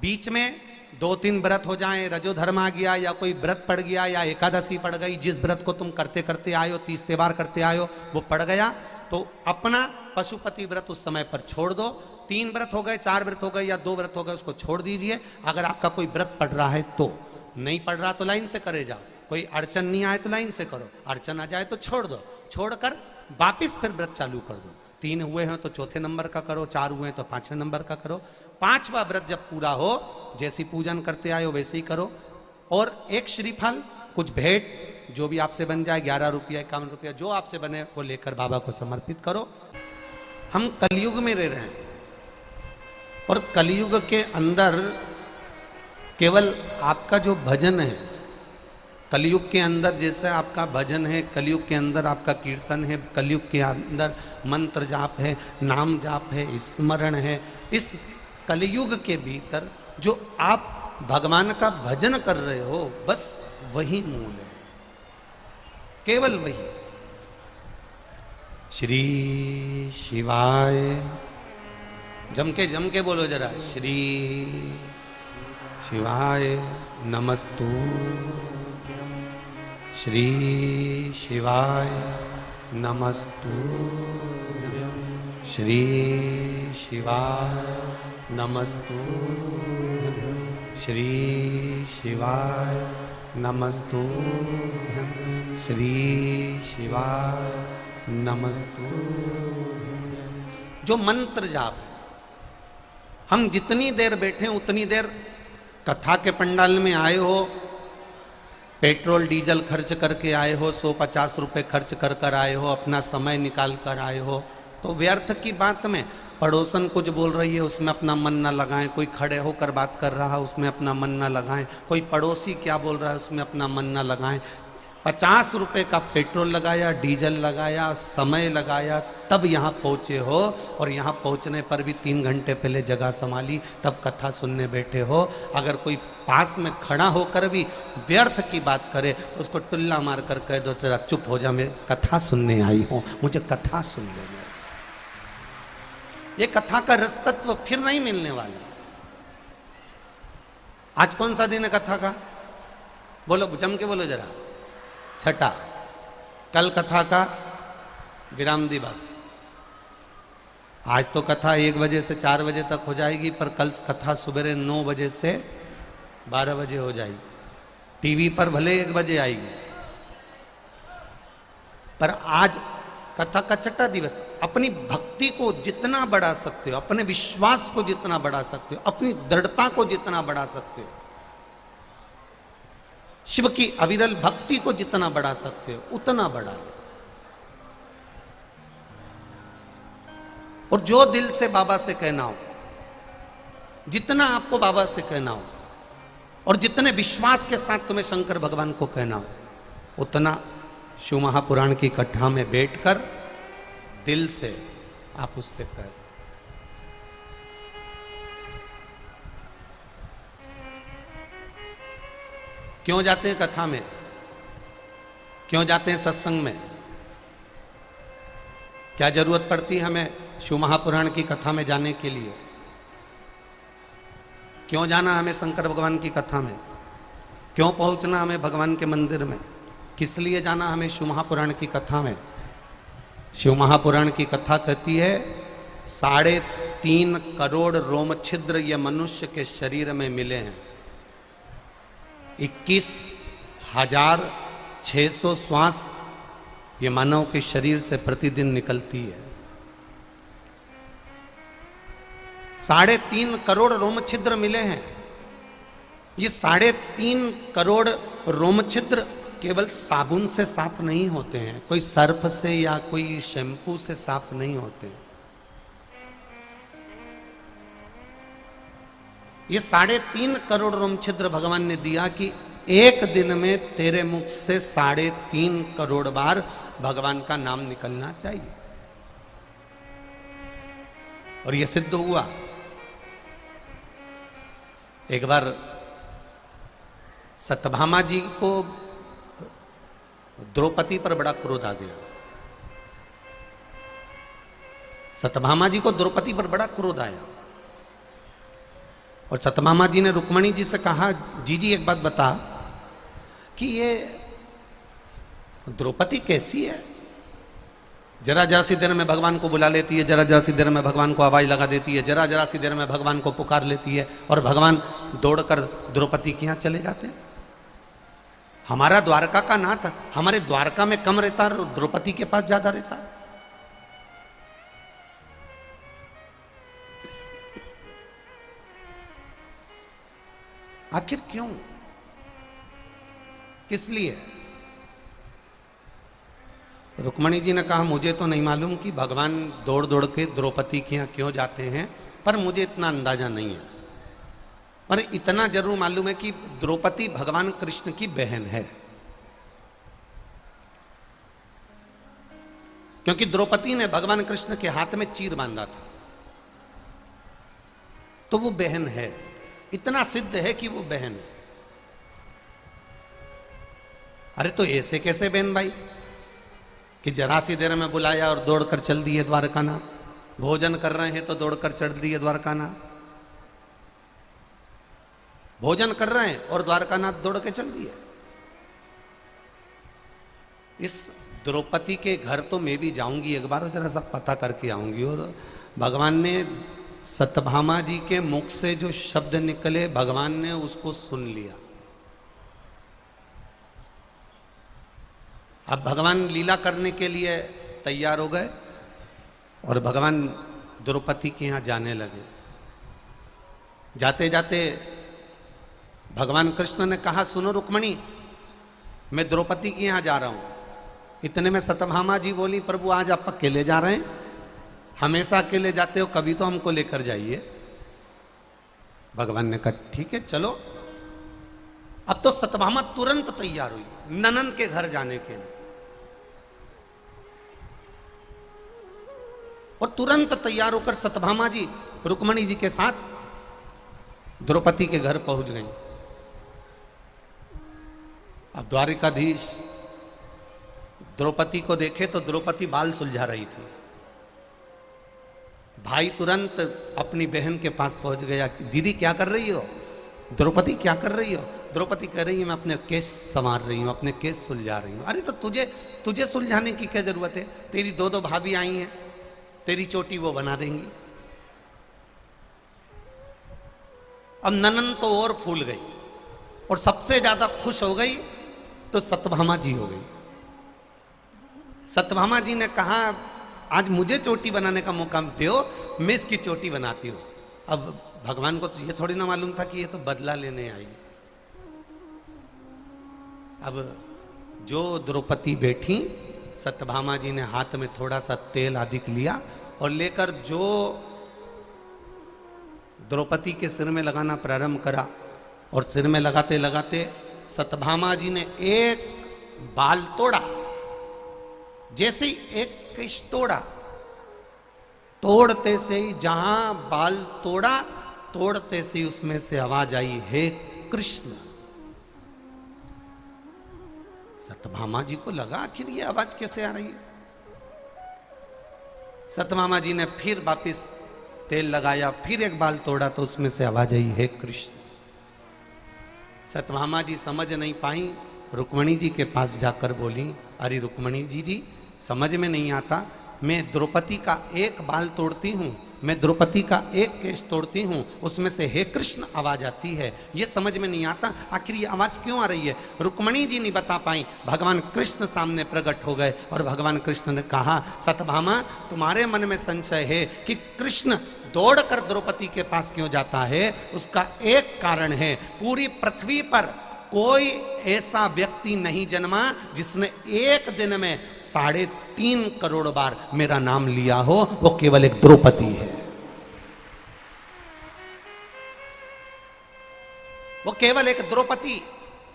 बीच में 2-3 व्रत हो जाएं, रजोधर्म आ गया या कोई व्रत पड़ गया या एकादशी पड़ गई, जिस व्रत को तुम करते करते आए हो, 30 त्योहार करते आए हो, वो पड़ गया तो अपना पशुपति व्रत उस समय पर छोड़ दो। 3 व्रत हो गए, 4 व्रत हो गए या 2 व्रत हो गए, उसको छोड़ दीजिए। अगर आपका कोई व्रत पड़ रहा है तो, नहीं पड़ रहा तो लाइन से करे जाओ। कोई अड़चन नहीं आए तो लाइन से करो, अड़चन आ जाए तो छोड़ दो। छोड़कर वापिस फिर व्रत चालू कर दो। 3 हुए हैं तो 4थे नंबर का करो, 4 हुए हैं तो 5वें नंबर का करो। 5वां व्रत जब पूरा हो, जैसी पूजन करते आए हो वैसे ही करो। और एक श्रीफल, कुछ भेंट जो भी आपसे बन जाए, 11 रुपया 51 रुपया जो आपसे बने वो लेकर बाबा को समर्पित करो। हम कलयुग में रह रहे हैं और कलयुग के अंदर केवल आपका जो भजन है, कलयुग के अंदर जैसे आपका भजन है, कलयुग के अंदर आपका कीर्तन है, कलयुग के अंदर मंत्र जाप है, नाम जाप है, स्मरण है। इस कलयुग के भीतर जो आप भगवान का भजन कर रहे हो, बस वही मूल है, केवल वही। श्री शिवाय, जम के बोलो जरा, श्री शिवाय नमस्तु, श्री शिवाय नमस्तु, श्री शिवाय नमस्तु, श्री शिवाय नमस्तु, श्री शिवाय नमस्तु। जो मंत्र जाप, हम जितनी देर बैठे उतनी देर कथा के पंडाल में आए हो, पेट्रोल डीजल खर्च करके आए हो, 150 रुपये खर्च कर कर आए हो, अपना समय निकाल कर आए हो, तो व्यर्थ की बात में पड़ोसन कुछ बोल रही है उसमें अपना मन ना लगाएं, कोई खड़े होकर बात कर रहा है उसमें अपना मन ना लगाएं, कोई पड़ोसी क्या बोल रहा है उसमें अपना मन ना लगाएं। 50 रुपये का पेट्रोल लगाया, डीजल लगाया, समय लगाया, तब यहाँ पहुँचे हो और यहाँ पहुँचने पर भी 3 घंटे पहले जगह संभाली, तब कथा सुनने बैठे हो। अगर कोई पास में खड़ा होकर भी व्यर्थ की बात करे तो उसको टुल्ला मार कर कह दो, तेरा चुप हो जा, मैं कथा सुनने आई हूँ, मुझे कथा सुन लेने। ये कथा का रस तत्व फिर नहीं मिलने वाला। आज कौन सा दिन है कथा का? बोलो, जम के बोलो जरा। 6ठा। कल कथा का विराम दिवस। आज तो कथा 1 बजे से 4 बजे तक हो जाएगी, पर कल कथा सुबह 9 बजे से 12 बजे हो जाएगी। टीवी पर भले 1 बजे आएगी, पर आज कथा का 6ठा दिवस। अपनी भक्ति को जितना बढ़ा सकते हो, अपने विश्वास को जितना बढ़ा सकते हो, अपनी दृढ़ता को जितना बढ़ा सकते हो, शिव की अविरल भक्ति को जितना बढ़ा सकते हो उतना बढ़ा। और जो दिल से बाबा से कहना हो, जितना आपको बाबा से कहना हो और जितने विश्वास के साथ तुम्हें शंकर भगवान को कहना हो, उतना शिव महापुराण की कथा में बैठकर दिल से आप उससे कह। क्यों जाते हैं कथा में? क्यों जाते हैं सत्संग में? क्या जरूरत पड़ती है हमें शिव महापुराण की कथा में जाने के लिए? क्यों जाना हमें शंकर भगवान की कथा में? क्यों पहुंचना हमें भगवान के मंदिर में? किस लिए जाना हमें शिव महापुराण की कथा में? शिव महापुराण की कथा कहती है 3.5 करोड़ रोम छिद्र ये मनुष्य के शरीर में मिले हैं। 21,600 श्वास ये मानव के शरीर से प्रतिदिन निकलती है। 3.5 करोड़ रोम छिद्र मिले हैं ये 3.5 करोड़ रोम छिद्र केवल साबुन से साफ नहीं होते हैं, कोई सर्फ से या कोई शैम्पू से साफ नहीं होते हैं। ये 3.5 करोड़ रोम छिद्र भगवान ने दिया कि एक दिन में तेरे मुख से 3.5 करोड़ बार भगवान का नाम निकलना चाहिए। और यह सिद्ध हुआ। एक बार सत्यभामा जी को द्रौपदी पर बड़ा क्रोध आ गया। सत्यभामा जी को द्रौपदी पर बड़ा क्रोध आया और सत्यभामा जी ने रुक्मणी जी से कहा, जी एक बात बता कि ये द्रौपदी कैसी है, जरा सी देर में भगवान को बुला लेती है, जरा सी देर में भगवान को आवाज लगा देती है, जरा सी देर में भगवान को पुकार लेती है और भगवान दौड़कर द्रौपदी के यहां चले जाते हैं। हमारा द्वारका का नाथ हमारे द्वारका में कम रहता और द्रौपदी के पास ज्यादा रहता। आखिर क्यों, किस लिए? रुक्मणी जी ने कहा, मुझे तो नहीं मालूम कि भगवान दौड़ दौड़ के द्रौपदी के यहां क्यों जाते हैं, पर मुझे इतना अंदाजा नहीं है। पर इतना जरूर मालूम है कि द्रौपदी भगवान कृष्ण की बहन है, क्योंकि द्रौपदी ने भगवान कृष्ण के हाथ में चीर बांधा था, तो वो बहन है। इतना सिद्ध है कि वो बहन है। अरे तो ऐसे कैसे बहन भाई कि जरा सी देर में बुलाया और दौड़कर चल दिए द्वारकानाथ। भोजन कर रहे हैं तो दौड़कर चढ़ दिए द्वारकानाथ। भोजन कर रहे हैं और द्वारकानाथ दौड़ के चल दिए। इस द्रौपदी के घर तो मैं भी जाऊंगी एक बार और जरा सब पता करके आऊंगी। और भगवान ने सत्यभामा जी के मुख से जो शब्द निकले, भगवान ने उसको सुन लिया। अब भगवान लीला करने के लिए तैयार हो गए और भगवान द्रौपदी के यहां जाने लगे। जाते जाते भगवान कृष्ण ने कहा, सुनो रुक्मणी, मैं द्रौपदी के यहां जा रहा हूं। इतने में सत्यभामा जी बोली, प्रभु आज आप अकेले जा रहे हैं? हमेशा अकेले जाते हो, कभी तो हमको लेकर जाइए। भगवान ने कहा, ठीक है चलो। अब तो सत्यभामा तुरंत तैयार हुई ननंद के घर जाने के लिए, और तुरंत तैयार होकर सत्यभामा जी रुक्मणी जी के साथ द्रौपदी के घर पहुंच गई। अब द्वारिकाधीश द्रौपदी को देखे तो द्रौपदी बाल सुलझा रही थी। भाई तुरंत अपनी बहन के पास पहुंच गया, दीदी क्या कर रही हो? द्रौपदी क्या कर रही हो? द्रौपदी कह रही है, मैं अपने केस संवार रही हूं, अपने केस सुलझा रही हूं। अरे तो तुझे सुलझाने की क्या जरूरत है? तेरी दो भाभी आई हैं, तेरी चोटी वो बना देंगी। अब ननंद तो और फूल गई और सबसे ज्यादा खुश हो गई तो सत्यभामा जी हो गई। सत्यभामा जी ने कहा, आज मुझे चोटी बनाने का मौका दो, मैं इसकी चोटी बनाती हूं। अब भगवान को तो ये थोड़ी ना मालूम था कि ये तो बदला लेने आई। अब जो द्रौपदी बैठी, सत्यभामा जी ने हाथ में थोड़ा सा तेल अधिक लिया और लेकर जो द्रौपदी के सिर में लगाना प्रारंभ करा, और सिर में लगाते लगाते सत्यभामा जी ने एक बाल तोड़ा। जैसे ही एक केश तोड़ा, तोड़ते से ही जहां बाल तोड़ा, तोड़ते से ही उसमें से आवाज आई, हे कृष्ण। सत्यभामा जी को लगा आखिर ये आवाज कैसे आ रही है। सत्यभामा जी ने फिर वापिस तेल लगाया, फिर एक बाल तोड़ा तो उसमें से आवाज आई, हे कृष्ण। सत्यभामा जी समझ नहीं पाई, रुक्मणी जी के पास जाकर बोली, अरे रुक्मणी जी समझ में नहीं आता मैं द्रौपदी का एक बाल तोड़ती हूँ, मैं द्रौपदी का एक केस तोड़ती हूँ, उसमें से हे कृष्ण आवाज आती है। ये समझ में नहीं आता आखिर ये आवाज क्यों आ रही है। रुक्मणी जी नहीं बता पाई, भगवान कृष्ण सामने प्रकट हो गए और भगवान कृष्ण ने कहा, सत्यभामा तुम्हारे मन में संशय है कि कृष्ण दौड़कर द्रौपदी के पास क्यों जाता है, उसका एक कारण है, पूरी पृथ्वी पर कोई ऐसा व्यक्ति नहीं जन्मा जिसने एक दिन में 3.5 करोड़ बार मेरा नाम लिया हो, वो केवल एक द्रौपदी है। वो केवल एक द्रौपदी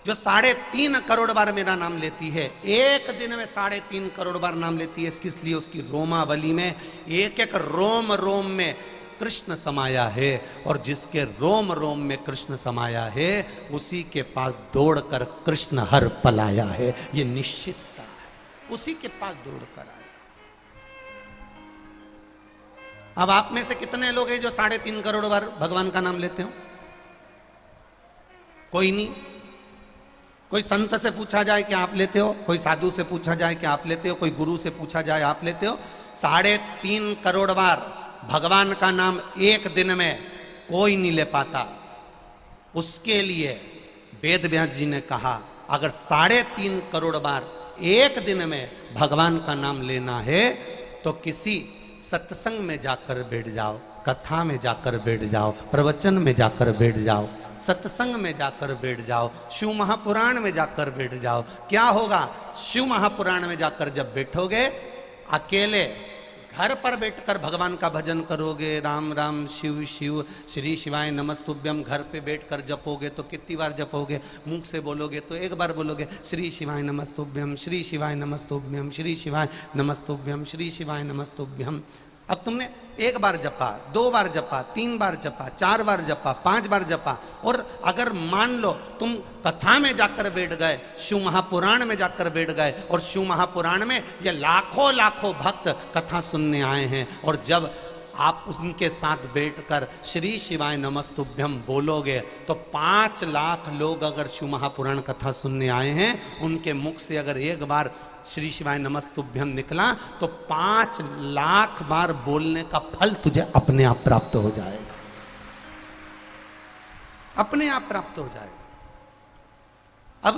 जो 3.5 करोड़ बार मेरा नाम लेती है, एक दिन में 3.5 करोड़ बार नाम लेती है। इसलिए उसकी रोमावली में एक एक रोम रोम में कृष्ण समाया है, और जिसके रोम रोम में कृष्ण समाया है उसी के पास दौड़कर कृष्ण हर पलाया है। ये निश्चित है, उसी के पास दौड़कर आया। अब आप में से कितने लोग हैं जो 3.5 करोड़ बार भगवान का नाम लेते हो? कोई नहीं। कोई संत से पूछा जाए कि आप लेते हो, कोई साधु से पूछा जाए कि आप लेते हो, कोई गुरु से पूछा जाए आप लेते हो? 3.5 करोड़ बार भगवान का नाम एक दिन में कोई नहीं ले पाता। उसके लिए वेद व्यास जी ने कहा, अगर 3.5 करोड़ बार एक दिन में भगवान का नाम लेना है तो किसी सत्संग में जाकर बैठ जाओ, कथा में जाकर बैठ जाओ, प्रवचन में जाकर बैठ जाओ, सत्संग में जाकर बैठ जाओ, शिव महापुराण में जाकर बैठ जाओ। क्या होगा? शिव महापुराण में जाकर जब बैठोगे, अकेले घर पर बैठकर भगवान का भजन करोगे, राम राम शिव शिव श्री शिवाय नमस्तुभ्यम, घर पे बैठकर जपोगे तो कितनी बार जपोगे? मुख से बोलोगे तो एक बार बोलोगे, श्री शिवाय नमस्तुभ्यम, श्री शिवाय नमस्तुभ्यम, श्री शिवाय नमस्तुभ्यम, श्री शिवाय नमस्तुभ्यम। अब तुमने एक बार जपा, 2 बार जपा, 3 बार जपा, 4 बार जपा, 5 बार जपा, और अगर मान लो तुम कथा में जाकर बैठ गए, शिव महापुराण में जाकर बैठ गए, और शिव महापुराण में ये लाखों लाखों भक्त कथा सुनने आए हैं, और जब आप उनके साथ बैठकर श्री शिवाय नमस्तुभ्यम बोलोगे तो 5 लाख लोग अगर शिव महापुराण कथा सुनने आए हैं, उनके मुख से अगर एक बार श्री शिवाय नमस्तुभ्यम निकला तो 5 लाख बार बोलने का फल तुझे अपने आप प्राप्त हो जाएगा, अपने आप प्राप्त हो जाएगा। अब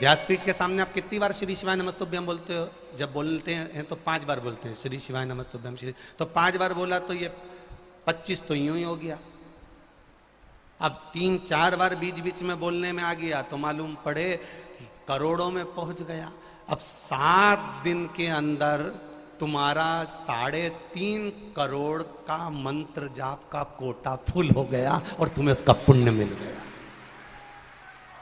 व्यासपीठ के सामने आप कितनी बार श्री शिवाय नमस्तुभ्यम बोलते हो? जब बोलते हैं तो 5 बार बोलते हैं, श्री शिवाय नमस्तुभ्यम श्री, तो 5 बार बोला तो ये 25 तो यूं ही हो गया। अब 3-4 बार बीच बीच में बोलने में आ गया तो मालूम पड़े करोड़ों में पहुंच गया। अब 7 दिन के अंदर तुम्हारा 3.5 करोड़ का मंत्र जाप का कोटा फुल हो गया और तुम्हें उसका पुण्य मिल गया।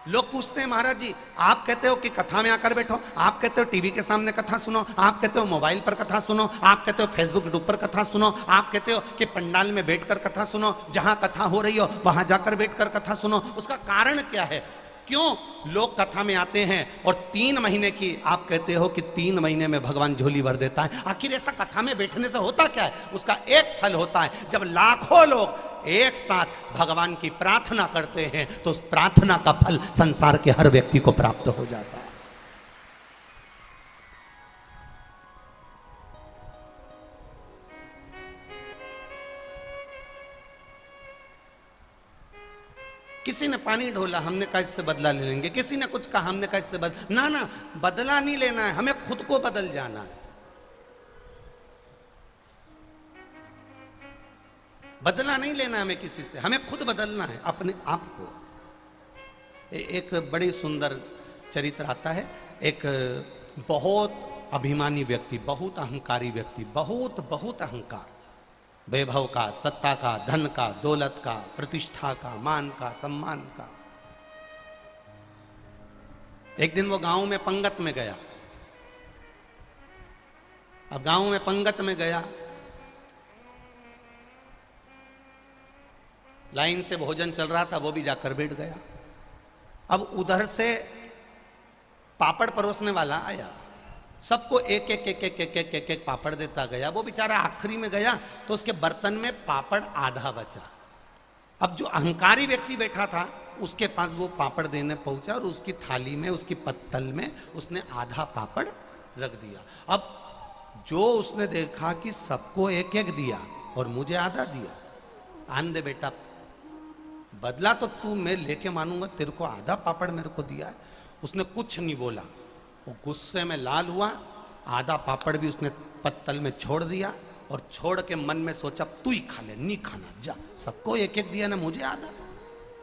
लोग पूछते हैं, महाराज जी आप कहते हो कि कथा में आकर बैठो, आप कहते हो टीवी के सामने कथा सुनो, आप कहते हो मोबाइल पर कथा सुनो, आप कहते हो फेसबुक यूट्यूब पर कथा सुनो, आप कहते हो कि पंडाल में बैठकर कथा सुनो, जहां कथा हो रही हो वहां जाकर बैठकर कथा सुनो, उसका कारण क्या है? क्यों लोग कथा में आते हैं और 3 महीने की आप कहते हो कि 3 महीने में भगवान झोली भर देता है? आखिर ऐसा कथा में बैठने से होता क्या है? उसका एक फल होता है, जब लाखों लोग एक साथ भगवान की प्रार्थना करते हैं तो उस प्रार्थना का फल संसार के हर व्यक्ति को प्राप्त हो जाता है। किसी ने पानी ढोला, हमने कहा इससे बदला ले लेंगे, किसी ने कुछ कहा, हमने कहा इससे ना ना, बदला नहीं लेना है, हमें खुद को बदल जाना है। बदला नहीं लेना है हमें किसी से, हमें खुद बदलना है अपने आप को। एक बड़ी सुंदर चरित्र आता है, एक बहुत अभिमानी व्यक्ति, बहुत अहंकारी व्यक्ति, बहुत अहंकार, वैभव का, सत्ता का, धन का, दौलत का, प्रतिष्ठा का, मान का, सम्मान का। एक दिन वो गांव में पंगत में गया। अब गांव में पंगत में गया, लाइन से भोजन चल रहा था, वो भी जाकर बैठ गया। अब उधर से पापड़ परोसने वाला आया, सबको एक एक एक एक एक एक एक एक पापड़ देता गया। वो बेचारा आखिरी में गया तो उसके बर्तन में पापड़ आधा बचा। अब जो अहंकारी व्यक्ति बैठा था उसके पास वो पापड़ देने पहुंचा और उसकी थाली में, उसकी पत्तल में उसने आधा पापड़ रख दिया। अब जो उसने देखा कि सबको एक एक दिया और मुझे आधा दिया, आन दे बेटा, बदला तो तू मैं लेके मानूंगा, तेरे को आधा पापड़ मेरे को दिया है। उसने कुछ नहीं बोला, वो गुस्से में लाल हुआ, आधा पापड़ भी उसने पत्तल में छोड़ दिया और छोड़ के मन में सोचा तू ही खा ले, नहीं खाना जा, सबको एक एक दिया ना, मुझे आधा।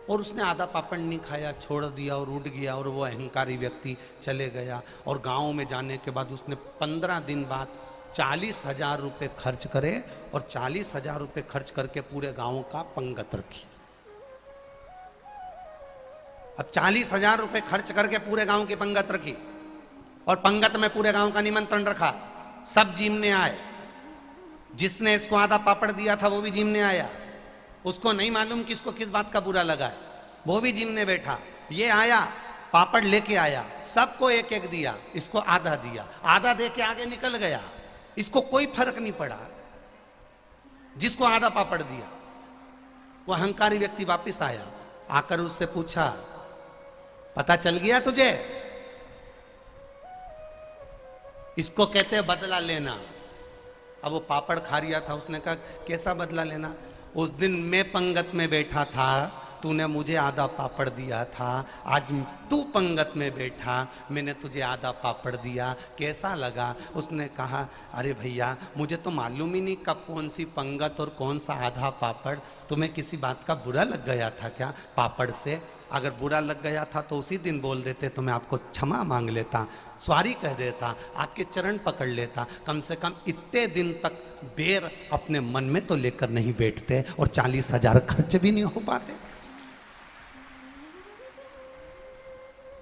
और उसने आधा पापड़ नहीं खाया, छोड़ दिया और उठ गया और वो अहंकारी व्यक्ति चले गया। और गांव में जाने के बाद उसने 15 दिन बाद 40,000 रुपये खर्च करे और 40,000 रुपये खर्च करके पूरे गांव का पंगत रखी। अब 40,000 रुपये खर्च करके पूरे गांव की पंगत रखी और पंगत में पूरे गांव का निमंत्रण रखा, सब जीमने आए। जिसने इसको आधा पापड़ दिया था वो भी जीमने आया, उसको नहीं मालूम कि इसको किस बात का बुरा लगा है, वो भी जीमने बैठा। ये आया, पापड़ लेके आया, सबको एक एक दिया, इसको आधा दिया, आधा दे के आगे निकल गया, इसको कोई फर्क नहीं पड़ा जिसको आधा पापड़ दिया। वो अहंकारी व्यक्ति वापस आया, आकर उससे पूछा पता चल गया तुझे? इसको कहते हैं बदला लेना। अब वो पापड़ खा रिया था, उसने कहा कैसा बदला लेना? उस दिन मैं पंगत में बैठा था, तूने मुझे आधा पापड़ दिया था, आज तू पंगत में बैठा, मैंने तुझे आधा पापड़ दिया, कैसा लगा? उसने कहा अरे भैया मुझे तो मालूम ही नहीं कब कौन सी पंगत और कौन सा आधा पापड़, तुम्हें किसी बात का बुरा लग गया था क्या पापड़ से? अगर बुरा लग गया था तो उसी दिन बोल देते तो मैं आपको क्षमा मांग लेता, सॉरी कह देता, आपके चरण पकड़ लेता। कम से कम इतने दिन तक बेर अपने मन में तो लेकर नहीं बैठते और 40,000 खर्च भी नहीं हो पाते।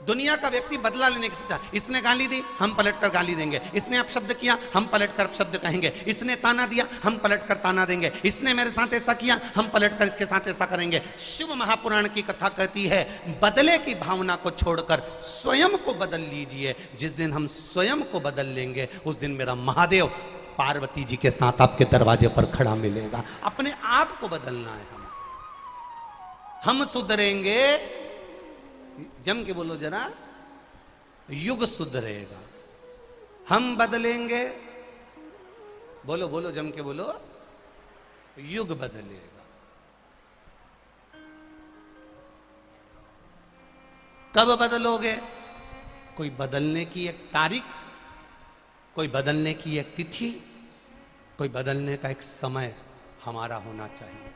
दुनिया का व्यक्ति बदला लेने की सोचा, इसने गाली दी हम पलट कर गाली देंगे, इसने अपशब्द किया हम पलट कर अपशब्द कहेंगे, इसने ताना दिया हम पलट कर ताना देंगे, इसने मेरे साथ ऐसा किया हम पलट कर इसके साथ ऐसा करेंगे। शिव महापुराण की कथा कहती है बदले की भावना को छोड़कर स्वयं को बदल लीजिए। जिस दिन हम स्वयं को बदल लेंगे उस दिन मेरा महादेव पार्वती जी के साथ आपके दरवाजे पर खड़ा मिलेगा। अपने आप को बदलना है, हम सुधरेंगे, जम के बोलो जरा, युग सुधरेगा। हम बदलेंगे, बोलो बोलो जम के बोलो, युग बदलेगा। कब बदलोगे? कोई बदलने की एक तारीख, कोई बदलने की एक तिथि, कोई बदलने का एक समय हमारा होना चाहिए।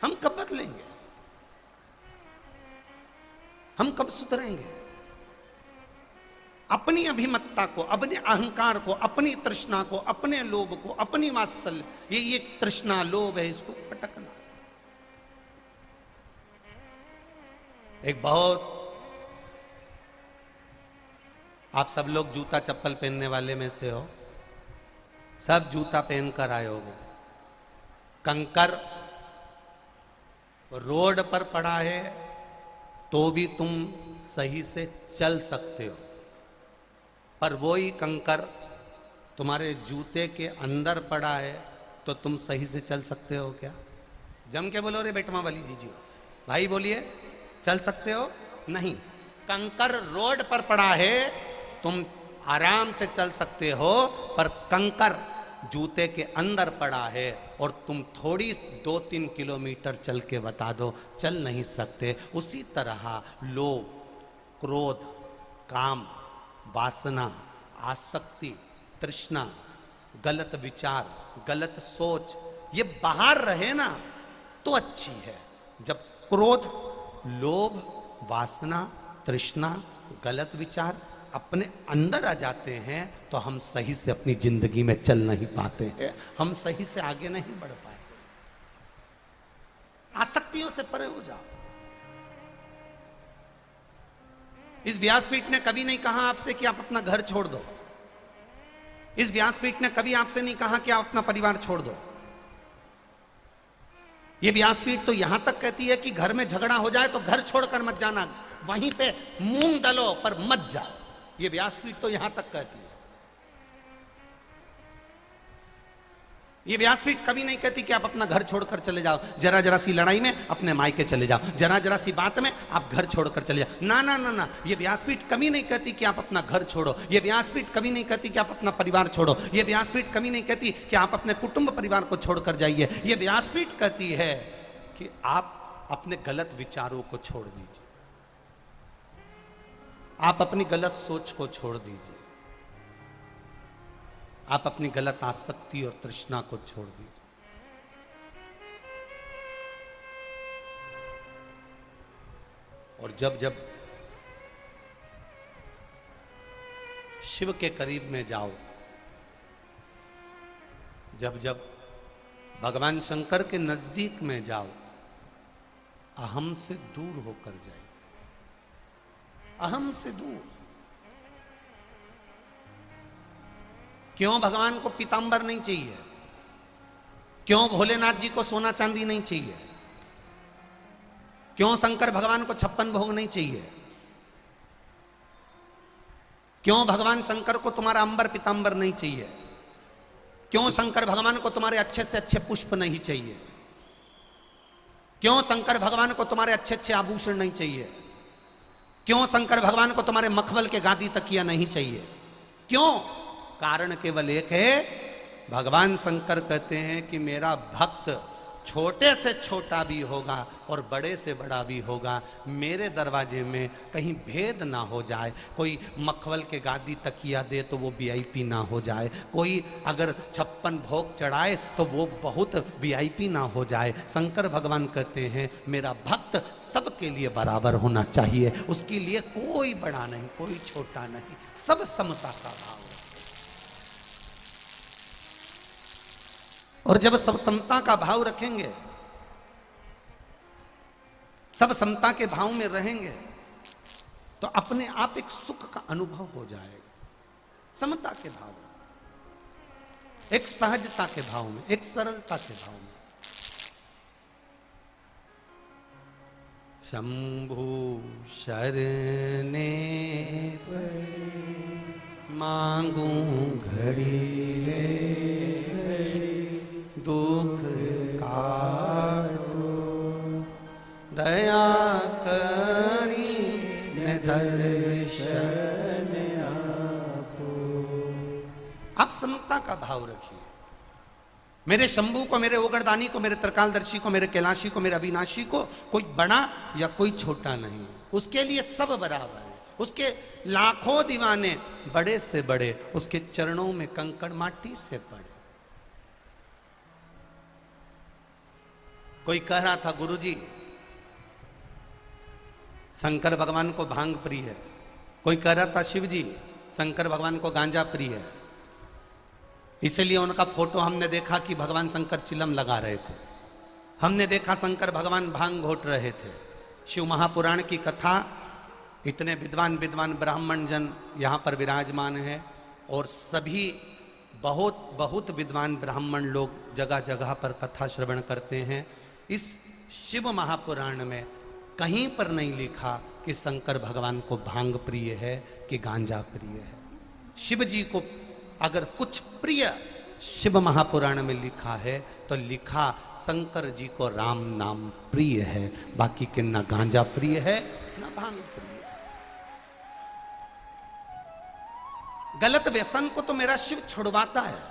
हम कब बदलेंगे? हम कब सुधरेंगे? अपनी अभिमत्ता को, अपने अहंकार को, अपनी तृष्णा को, अपने लोभ को, अपनी वात्सल्य, ये तृष्णा लोभ है, इसको पटकना। एक बहुत, आप सब लोग जूता चप्पल पहनने वाले में से हो, सब जूता पहनकर आए होगे। कंकर रोड पर पड़ा है तो भी तुम सही से चल सकते हो, पर वही कंकर तुम्हारे जूते के अंदर पड़ा है तो तुम सही से चल सकते हो क्या? जम के बोलो रे बेटमा वाली जीजी भाई, बोलिए, चल सकते हो? नहीं। कंकर रोड पर पड़ा है, तुम आराम से चल सकते हो, पर कंकर जूते के अंदर पड़ा है और तुम थोड़ी 2-3 किलोमीटर चल के बता दो, चल नहीं सकते। उसी तरह लोभ, क्रोध, काम, वासना, आसक्ति, तृष्णा, गलत विचार, गलत सोच, ये बाहर रहे ना तो अच्छी है। जब क्रोध, लोभ, वासना, तृष्णा, गलत विचार अपने अंदर आ जाते हैं तो हम सही से अपनी जिंदगी में चल नहीं पाते हैं, हम सही से आगे नहीं बढ़ पाए। आसक्तियों से परे हो जाओ। इस व्यासपीठ ने कभी नहीं कहा आपसे कि आप अपना घर छोड़ दो। इस व्यासपीठ ने कभी आपसे नहीं कहा कि आप अपना परिवार छोड़ दो। ये व्यासपीठ तो यहां तक कहती है कि घर में झगड़ा हो जाए तो घर छोड़कर मत जाना, वहीं पे मूंग दलो पर मत जाओ। ये व्यासपीठ तो यहां तक कहती है। ये व्यासपीठ कभी नहीं कहती कि आप अपना घर छोड़कर चले जाओ, जरा जरा सी लड़ाई में अपने मायके चले जाओ, जरा जरा सी बात में आप घर छोड़कर चले जाओ। ना ना ना ना, ये व्यासपीठ कभी नहीं कहती कि आप अपना घर छोड़ो, ये व्यासपीठ कभी नहीं कहती कि आप अपना परिवार छोड़ो, ये व्यासपीठ कभी नहीं कहती कि आप अपने कुटुंब परिवार को छोड़कर जाइए। ये व्यासपीठ कहती है कि आप अपने गलत विचारों को छोड़ दीजिए, आप अपनी गलत सोच को छोड़ दीजिए, आप अपनी गलत आसक्ति और तृष्णा को छोड़ दीजिए। और जब जब शिव के करीब में जाओ, जब जब भगवान शंकर के नजदीक में जाओ, अहम से दूर होकर जाए, अहम से दूर। क्यों भगवान को पीतांबर नहीं चाहिए? क्यों भोलेनाथ जी को सोना चांदी नहीं चाहिए? क्यों शंकर भगवान को 56 भोग नहीं चाहिए? क्यों भगवान शंकर को तुम्हारा अंबर पीतांबर नहीं चाहिए? क्यों शंकर भगवान को तुम्हारे अच्छे से अच्छे पुष्प नहीं चाहिए? क्यों शंकर भगवान को तुम्हारे अच्छे अच्छे आभूषण नहीं चाहिए? क्यों शंकर भगवान को तुम्हारे मखमल के गादी तकिया नहीं चाहिए? क्यों? कारण केवल एक है, भगवान शंकर कहते हैं कि मेरा भक्त छोटे से छोटा भी होगा और बड़े से बड़ा भी होगा, मेरे दरवाजे में कहीं भेद ना हो जाए। कोई मखमल के गादी तकिया दे तो वो वीआईपी ना हो जाए, कोई अगर 56 भोग चढ़ाए तो वो बहुत वीआईपी ना हो जाए। शंकर भगवान कहते हैं मेरा भक्त सबके लिए बराबर होना चाहिए, उसके लिए कोई बड़ा नहीं, कोई छोटा नहीं, सब समता का भाव। और जब सब समता का भाव रखेंगे, सब समता के भाव में रहेंगे, तो अपने आप एक सुख का अनुभव हो जाएगा। समता के भाव में, एक सहजता के भाव में, एक सरलता के भाव में। शंभु शरणे पड़े मांगू घड़ी रे, दुख काटो दया करी न दर्शन आपो। आप समता का भाव रखिए। मेरे शंभू को, मेरे ओगरदानी को, मेरे त्रिकालदर्शी को, मेरे कैलाशी को, मेरे अविनाशी को कोई बड़ा या कोई छोटा नहीं, उसके लिए सब बराबर है। उसके लाखों दीवाने बड़े से बड़े, उसके चरणों में कंकड़ माटी से पड़े। कोई कह रहा था गुरुजी शंकर भगवान को भांग प्रिय है, कोई कह रहा था शिव जी शंकर भगवान को गांजा प्रिय है। इसलिए उनका फोटो हमने देखा कि भगवान शंकर चिलम लगा रहे थे, हमने देखा शंकर भगवान भांग घोट रहे थे। शिव महापुराण की कथा, इतने विद्वान विद्वान ब्राह्मण जन यहाँ पर विराजमान है और सभी बहुत बहुत विद्वान ब्राह्मण लोग जगह जगह पर कथा श्रवण करते हैं। इस शिव महापुराण में कहीं पर नहीं लिखा कि शंकर भगवान को भांग प्रिय है कि गांजा प्रिय है। शिव जी को अगर कुछ प्रिय शिव महापुराण में लिखा है तो लिखा शंकर जी को राम नाम प्रिय है, बाकी के न गांजा प्रिय है न भांग प्रिय है। गलत व्यसन को तो मेरा शिव छुड़वाता है।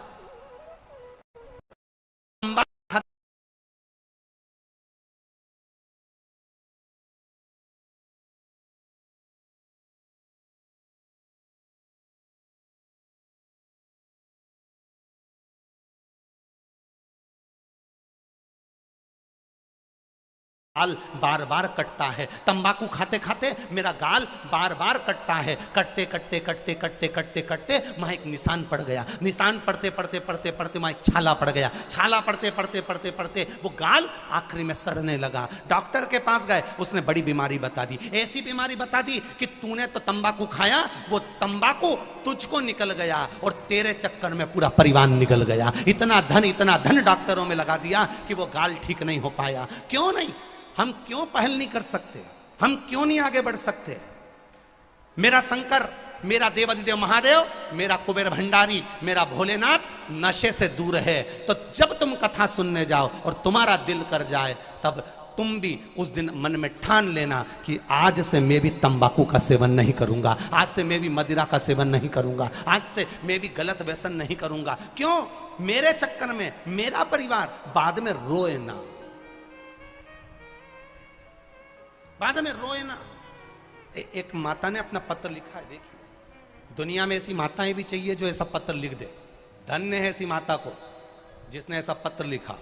गाल बार बार कटता है, तंबाकू खाते खाते मेरा गाल बार बार कटता है। कटते कटते कटते कटते कटते कटते वहां एक निशान पड़ गया, निशान पड़ते पड़ते पड़ते पड़ते वहां एक छाला पड़ गया, छाला पड़ते पड़ते पड़ते पड़ते वो गाल आखिरी में सड़ने लगा। डॉक्टर के पास गए, उसने बड़ी बीमारी बता दी, ऐसी बीमारी बता दी कि तूने तो तंबाकू खाया, वो तंबाकू तुझको निकल गया और तेरे चक्कर में पूरा परिवार निकल गया। इतना धन डॉक्टरों में लगा दिया कि वो गाल ठीक नहीं हो पाया। क्यों नहीं? हम क्यों पहल नहीं कर सकते? हम क्यों नहीं आगे बढ़ सकते? मेरा शंकर मेरा देवाधिदेव महादेव, मेरा कुबेर भंडारी, मेरा भोलेनाथ नशे से दूर है। तो जब तुम कथा सुनने जाओ और तुम्हारा दिल कर जाए, तब तुम भी उस दिन मन में ठान लेना कि आज से मैं भी तंबाकू का सेवन नहीं करूंगा, आज से मैं भी मदिरा का सेवन नहीं करूंगा, आज से मैं भी गलत व्यसन नहीं करूंगा। क्यों? मेरे चक्कर में मेरा परिवार बाद में रोए ना, बाद में रोए ना। एक माता ने अपना पत्र लिखा है, देखिए। दुनिया में ऐसी माताएं भी चाहिए जो ऐसा पत्र लिख दे। धन्य है ऐसी माता को जिसने ऐसा पत्र लिखा।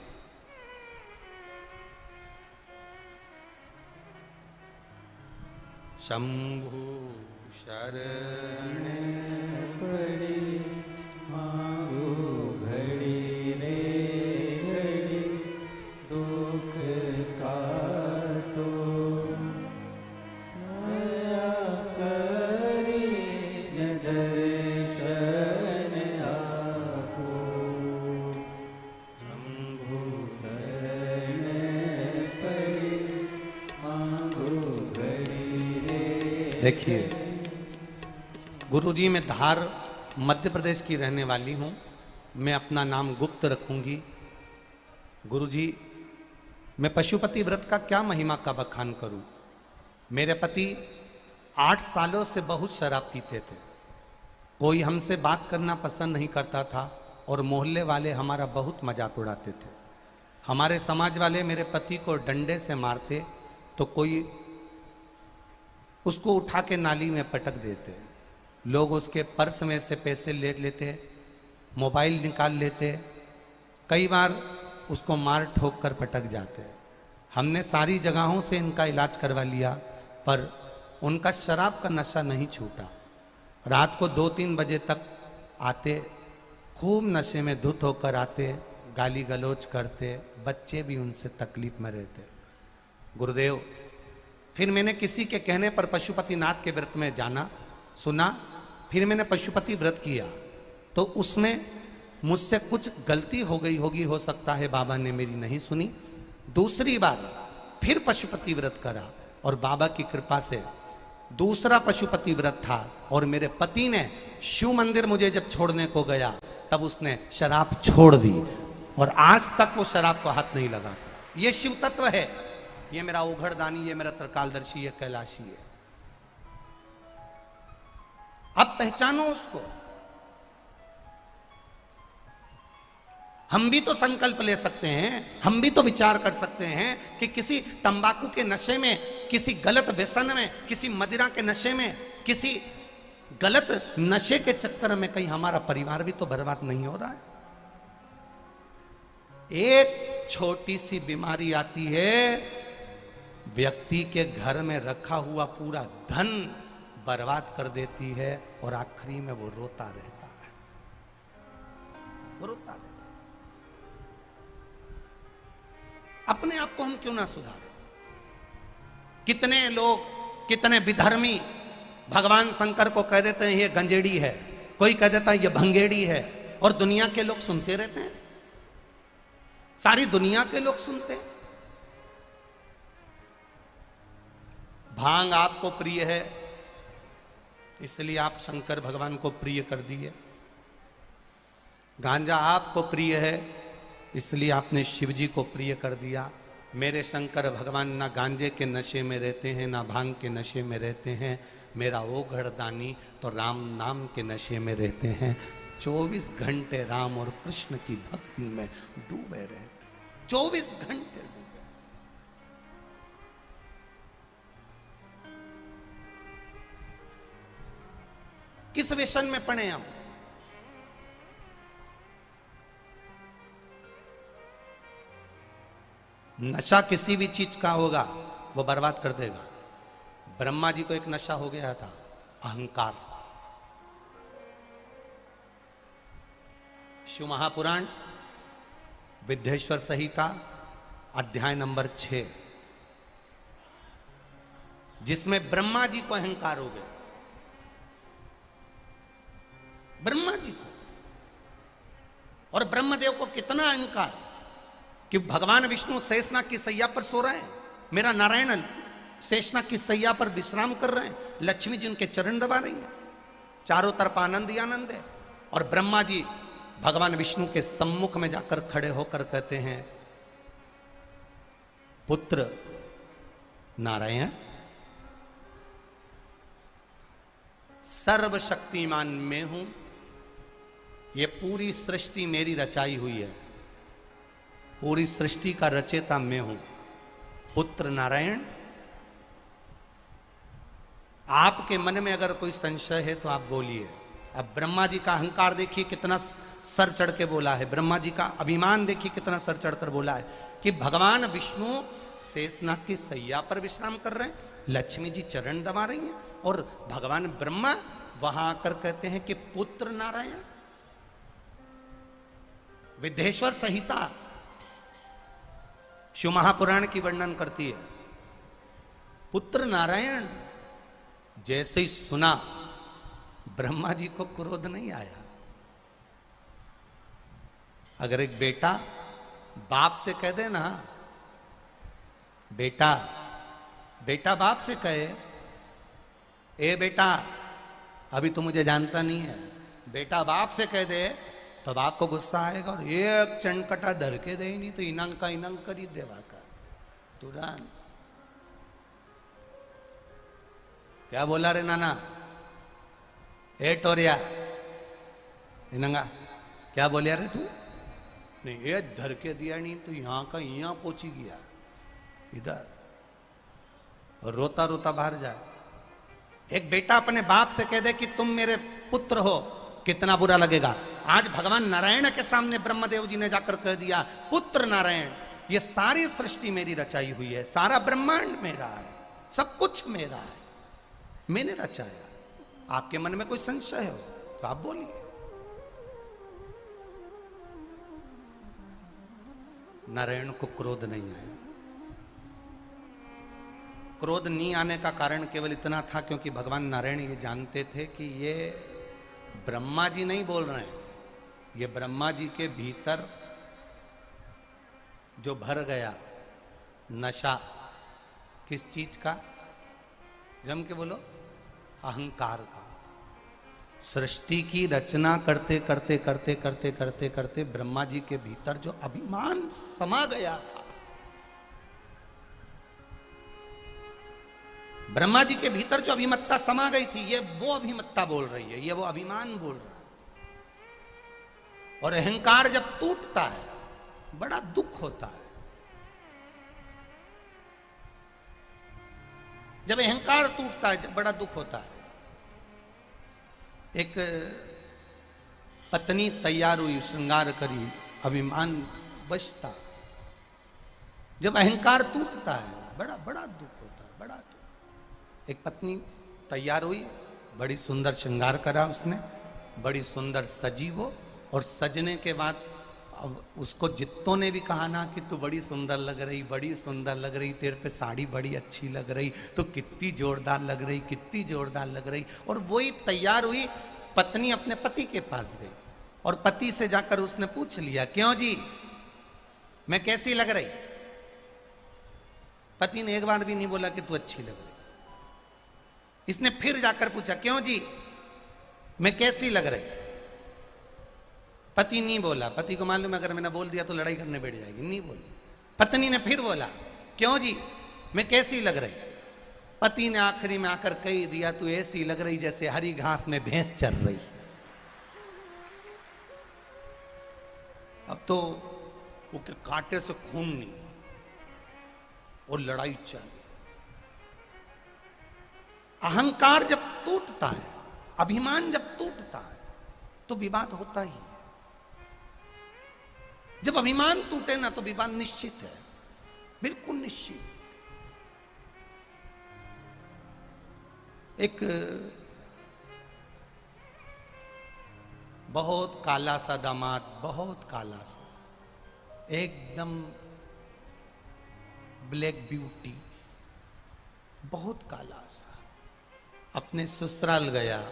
शंभु शरण पड़ी मांगो घड़ी रे घड़ी, दुख काटो दया करी दर्शन आपो। शंभु शरण पड़ी मांगो घड़ी। देखिए, गुरुजी, मैं धार मध्य प्रदेश की रहने वाली हूँ। मैं अपना नाम गुप्त रखूंगी। गुरुजी, मैं पशुपति व्रत का क्या महिमा का बखान करूं। मेरे पति 8 सालों से बहुत शराब पीते थे। कोई हमसे बात करना पसंद नहीं करता था और मोहल्ले वाले हमारा बहुत मजाक उड़ाते थे। हमारे समाज वाले मेरे पति को डंडे से मारते तो कोई उसको उठा के नाली में पटक देते। लोग उसके पर्स में से पैसे ले लेते, मोबाइल निकाल लेते, कई बार उसको मार ठोक कर पटक जाते। हमने सारी जगहों से इनका इलाज करवा लिया, पर उनका शराब का नशा नहीं छूटा। रात को 2-3 बजे तक आते, खूब नशे में धुत होकर आते, गाली गलौज करते, बच्चे भी उनसे तकलीफ में रहते। गुरुदेव, फिर मैंने किसी के कहने पर पशुपतिनाथ के व्रत में जाना, सुना, फिर मैंने पशुपति व्रत किया तो उसमें मुझसे कुछ गलती हो गई होगी, हो सकता है बाबा ने मेरी नहीं सुनी। दूसरी बार फिर पशुपति व्रत करा और बाबा की कृपा से दूसरा पशुपति व्रत था और मेरे पति ने शिव मंदिर मुझे जब छोड़ने को गया तब उसने शराब छोड़ दी और आज तक वो शराब को हाथ नहीं लगाता। ये शिव तत्व है, ये मेरा उघड़दानी, ये मेरा त्रिकालदर्शी, ये कैलाशी है। अब पहचानो उसको। हम भी तो संकल्प ले सकते हैं, हम भी तो विचार कर सकते हैं कि किसी तंबाकू के नशे में, किसी गलत व्यसन में, किसी मदिरा के नशे में, किसी गलत नशे के चक्कर में कहीं हमारा परिवार भी तो बर्बाद नहीं हो रहा है। एक छोटी सी बीमारी आती है, व्यक्ति के घर में रखा हुआ पूरा धन बर्बाद कर देती है और आखिरी में वो रोता रहता है, वो रोता रहता है। अपने आप को हम क्यों ना सुधारें? कितने लोग, कितने विधर्मी भगवान शंकर को कह देते हैं ये गंजेड़ी है, कोई कह देता है ये भंगेड़ी है, और दुनिया के लोग सुनते रहते हैं। सारी दुनिया के लोग सुनते हैं। भांग आपको प्रिय है इसलिए आप शंकर भगवान को प्रिय कर दिए। गांजा आपको प्रिय है इसलिए आपने शिव जी को प्रिय कर दिया। मेरे शंकर भगवान ना गांजे के नशे में रहते हैं, ना भांग के नशे में रहते हैं। मेरा वो घड़दानी तो राम नाम के नशे में रहते हैं। 24 घंटे राम और कृष्ण की भक्ति में डूबे रहते हैं। 24 घंटे डूबे। किस व्यसन में पड़े हम? नशा किसी भी चीज का होगा वो बर्बाद कर देगा। ब्रह्मा जी को एक नशा हो गया था, अहंकार। शिव महापुराण विद्येश्वर संहिता अध्याय नंबर 6, जिसमें ब्रह्मा जी को अहंकार हो गया। ब्रह्मा जी को, और ब्रह्मदेव को कितना अहंकार कि भगवान विष्णु शेषनाग की सैया पर सो रहे हैं, मेरा नारायण शेषनाग की सैया पर विश्राम कर रहे हैं, लक्ष्मी जी उनके चरण दबा रही हैं। चारों तरफ आनंद ही आनंद है। और ब्रह्मा जी भगवान विष्णु के सम्मुख में जाकर खड़े होकर कहते हैं, पुत्र नारायण, सर्वशक्तिमान मैं हूं, ये पूरी सृष्टि मेरी रचाई हुई है, पूरी सृष्टि का रचेता मैं हूं। पुत्र नारायण, आपके मन में अगर कोई संशय है तो आप बोलिए। अब ब्रह्मा जी का अहंकार देखिए कितना सर चढ़ के बोला है, ब्रह्मा जी का अभिमान देखिए कितना सर चढ़कर बोला है कि भगवान विष्णु शेषनाग की सैया पर विश्राम कर रहे हैं, लक्ष्मी जी चरण दबा रही हैं, और भगवान ब्रह्मा वहां आकर कहते हैं कि पुत्र नारायण। विद्येश्वर संहिता शिव महापुराण की वर्णन करती है, पुत्र नारायण। जैसे ही सुना ब्रह्मा जी को क्रोध नहीं आया। अगर एक बेटा बाप से कह दे ना, बेटा बेटा बाप से कहे, ए बेटा अभी तो मुझे जानता नहीं है, बेटा बाप से कह दे तो बाप को गुस्सा आएगा और एक चंडकटा धर के दे, नहीं तो इनंग का इनंग करी देवा का तुरंत। क्या बोला रे नाना, ए टोरिया इनंगा, क्या बोलिया रे तू? नहीं, ये धर के दिया नहीं तो यहां का यहां पहुंची गया इधर, और रोता रोता बाहर जाए। एक बेटा अपने बाप से कह दे कि तुम मेरे पुत्र हो, कितना बुरा लगेगा। आज भगवान नारायण के सामने ब्रह्मदेव जी ने जाकर कह दिया, पुत्र नारायण, ये सारी सृष्टि मेरी रचाई हुई है, सारा ब्रह्मांड मेरा है, सब कुछ मेरा है, मैंने रचाया। आपके मन में कोई संशय हो तो आप बोलिए। नारायण को क्रोध नहीं आया। क्रोध नहीं आने का कारण केवल इतना था क्योंकि भगवान नारायण ये जानते थे कि ये ब्रह्मा जी नहीं बोल रहे हैं, ये ब्रह्मा जी के भीतर जो भर गया नशा, किस चीज का? जम के बोलो, अहंकार का। सृष्टि की रचना करते करते करते करते करते करते ब्रह्मा जी के भीतर जो अभिमान समा गया था, ब्रह्मा जी के भीतर जो अभिमत्ता समा गई थी, ये वो अभिमत्ता बोल रही है, ये वो अभिमान बोल रहा है। और अहंकार जब टूटता है बड़ा दुख होता है। जब अहंकार टूटता है जब बड़ा दुख होता है। एक पत्नी तैयार हुई, श्रृंगार करी, अभिमान बचता, जब अहंकार टूटता है बड़ा बड़ा दुख होता है, बड़ा दुख। एक पत्नी तैयार हुई, बड़ी सुंदर श्रृंगार करा उसने, बड़ी सुंदर सजी वो, और सजने के बाद अब उसको जित्तों ने भी कहा ना कि तू बड़ी सुंदर लग रही, बड़ी सुंदर लग रही, तेरे पे साड़ी बड़ी अच्छी लग रही, तो कितनी जोरदार लग रही, कितनी जोरदार लग रही। और वही तैयार हुई, पत्नी अपने पति के पास गई और पति से जाकर उसने पूछ लिया, क्यों जी मैं कैसी लग रही? पति ने एक बार भी नहीं बोला कि तू अच्छी लग रही। इसने फिर जाकर पूछा, क्यों जी मैं कैसी लग रही? पति नहीं बोला। पति को मालूम अगर मैंने बोल दिया तो लड़ाई करने बैठ जाएगी, नहीं बोली। पत्नी ने फिर बोला, क्यों जी मैं कैसी लग रही? पति ने आखिरी में आकर कह दिया, तू ऐसी लग रही जैसे हरी घास में भैंस चल रही। अब तो वो के कांटे से खून नहीं और लड़ाई चाहिए। अहंकार जब टूटता है, अभिमान जब टूटता है तो विवाद होता ही है। जब अभिमान टूटे ना तो विवाद निश्चित है, बिल्कुल निश्चित। एक बहुत काला सा दामाद, बहुत काला सा, एकदम ब्लैक ब्यूटी, बहुत काला सा, अपने ससुराल गया।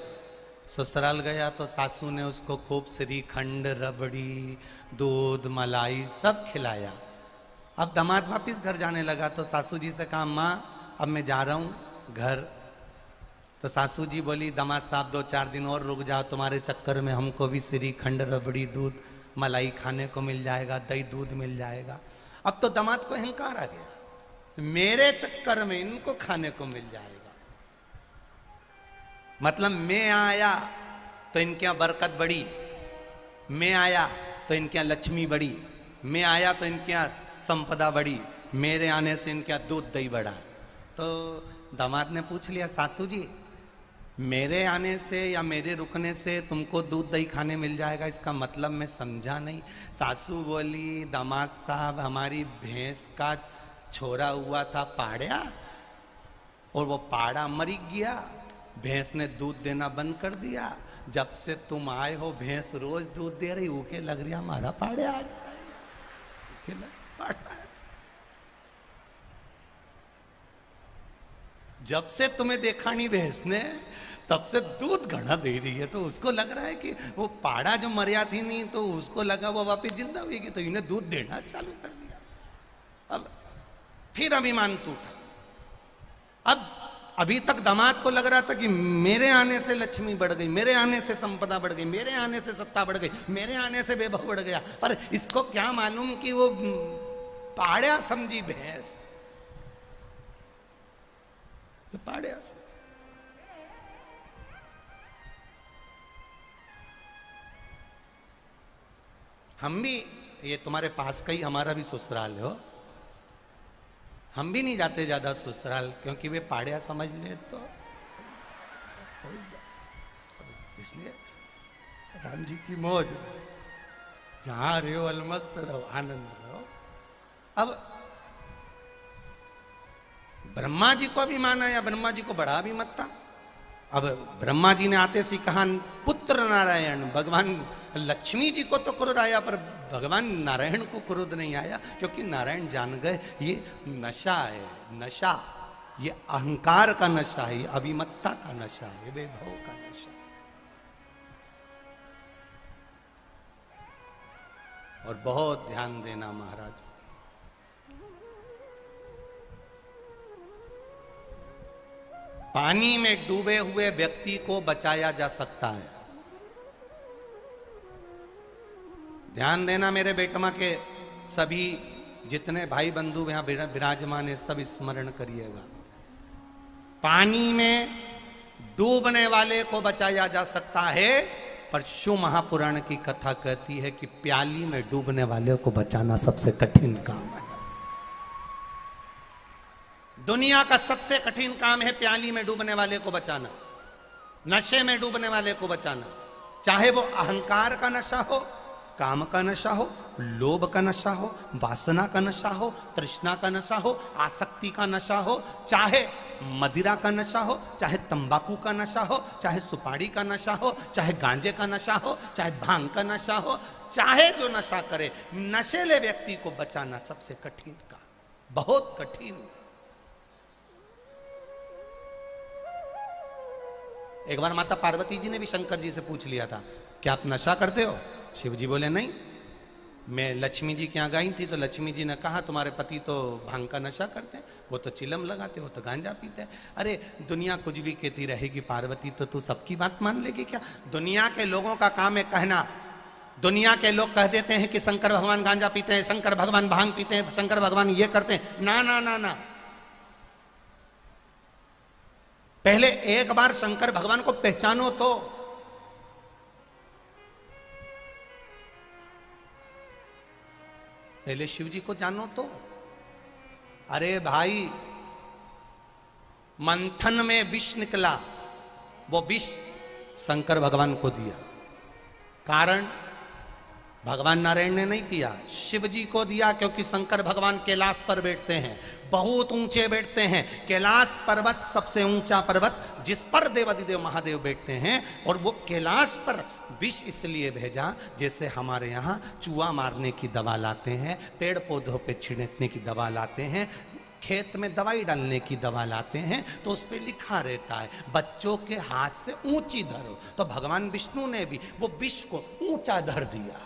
ससुराल गया तो सासू ने उसको खूब श्रीखंड, रबड़ी, दूध, मलाई सब खिलाया। अब दामाद वापिस घर जाने लगा तो सासू जी से कहा, माँ अब मैं जा रहा हूं घर, तो सासू जी बोली दामाद साहब 2-4 दिन और रुक जाओ, तुम्हारे चक्कर में हमको भी श्रीखंड रबड़ी दूध मलाई खाने को मिल जाएगा, दही दूध मिल जाएगा। अब तो दामाद को अहंकार आ गया, मेरे चक्कर में इनको खाने को मिल जाएगा। मतलब मैं आया तो इनके यहाँ बरकत बढ़ी, मैं आया तो इनके यहाँ लक्ष्मी बढ़ी, मैं आया तो इनके यहाँ संपदा बढ़ी, मेरे आने से इनके यहाँ दूध दही बढ़ा। तो दामाद ने पूछ लिया सासू जी मेरे आने से या मेरे रुकने से तुमको दूध दही खाने मिल जाएगा, इसका मतलब मैं समझा नहीं। सासू बोली दामाद साहब हमारी भैंस का छोरा हुआ था पाड़ा, और वो पाड़ा मर गया, भैंस ने दूध देना बंद कर दिया। जब से तुम आए हो भैंस रोज दूध दे रही, ऊके लग रही हमारा पाड़े आ गया। जब से तुम्हें देखा नहीं भैंस ने, तब से दूध घड़ा दे रही है। तो उसको लग रहा है कि वो पाड़ा जो मरिया थी नहीं, तो उसको लगा वो वापिस जिंदा हुई, तो इन्हें दूध देना चालू कर दिया। अब फिर अभिमान टूटा। अब अभी तक दामाद को लग रहा था कि मेरे आने से लक्ष्मी बढ़ गई, मेरे आने से संपदा बढ़ गई, मेरे आने से सत्ता बढ़ गई, मेरे आने से वैभव बढ़ गया। पर इसको क्या मालूम कि वो पाड़ा समझी भैंस, पाड़े। हम भी, ये तुम्हारे पास का ही हमारा भी ससुराल हो, हम भी नहीं जाते ज्यादा ससुराल, क्योंकि वे पाड़िया समझ ले तो इसलिए राम जी की मौज, जहां रहो अलमस्त रहो, आनंद रहो। अब ब्रह्मा जी को अभिमान आया, ब्रह्मा जी को बड़ा भी मत था। अब ब्रह्मा जी ने आते सी कहा पुत्र नारायण, भगवान लक्ष्मी जी को तो क्रोध आया, पर भगवान नारायण को क्रोध नहीं आया, क्योंकि नारायण जान गए ये नशा है, नशा, ये अहंकार का नशा है, ये अभिमत्ता का नशा है, वैभव का नशा। और बहुत ध्यान देना महाराज, पानी में डूबे हुए व्यक्ति को बचाया जा सकता है। ध्यान देना मेरे बेटमा के सभी जितने भाई बंधु यहां विराजमान है, सब स्मरण करिएगा। पानी में डूबने वाले को बचाया जा सकता है, पर शिव महापुराण की कथा कहती है कि प्याली में डूबने वाले को बचाना सबसे कठिन काम है। दुनिया का सबसे कठिन काम है प्याली में डूबने वाले को बचाना, नशे में डूबने वाले को बचाना। चाहे वो अहंकार का नशा हो, काम का नशा हो, लोभ का नशा हो, वासना का नशा हो, तृष्णा का नशा हो, आसक्ति का नशा हो, चाहे मदिरा का नशा हो, चाहे तंबाकू का नशा हो, चाहे सुपारी का नशा हो, चाहे गांजे का नशा हो, चाहे भांग का नशा हो, चाहे जो नशा करे, नशेले व्यक्ति को बचाना सबसे कठिन काम, बहुत कठिन। एक बार माता पार्वती जी ने भी शंकर जी से पूछ लिया था, क्या आप नशा करते हो? शिव जी बोले नहीं। मैं लक्ष्मी जी के यहाँ गई थी, तो लक्ष्मी जी ने कहा तुम्हारे पति तो भांग का नशा करते हैं, वो तो चिलम लगाते, वो तो गांजा पीते हैं। अरे दुनिया कुछ भी कहती रहेगी पार्वती, तो तू सबकी बात मान लेगी क्या? दुनिया के लोगों का काम है कहना। दुनिया के लोग कह देते हैं कि शंकर भगवान गांजा पीते हैं, शंकर भगवान भांग पीते हैं, शंकर भगवान ये करते हैं। ना ना ना ना, पहले एक बार शंकर भगवान को पहचानो तो। पहले शिव जी को जानो तो। अरे भाई, मंथन में विष निकला, वो विष शंकर भगवान को दिया। कारण भगवान नारायण ने नहीं किया, शिव जी को दिया, क्योंकि शंकर भगवान कैलाश पर बैठते हैं, बहुत ऊंचे बैठते हैं। कैलाश पर्वत सबसे ऊंचा पर्वत, जिस पर देवादिदेव महादेव बैठते हैं। और वो कैलाश पर विष इसलिए भेजा, जैसे हमारे यहाँ चूहा मारने की दवा लाते हैं, पेड़ पौधों पे छिड़कने की दवा लाते हैं, खेत में दवाई डालने की दवा लाते हैं, तो उस पर लिखा रहता है बच्चों के हाथ से ऊंची धरो। तो भगवान विष्णु ने भी वो विष को ऊंचा धर दिया।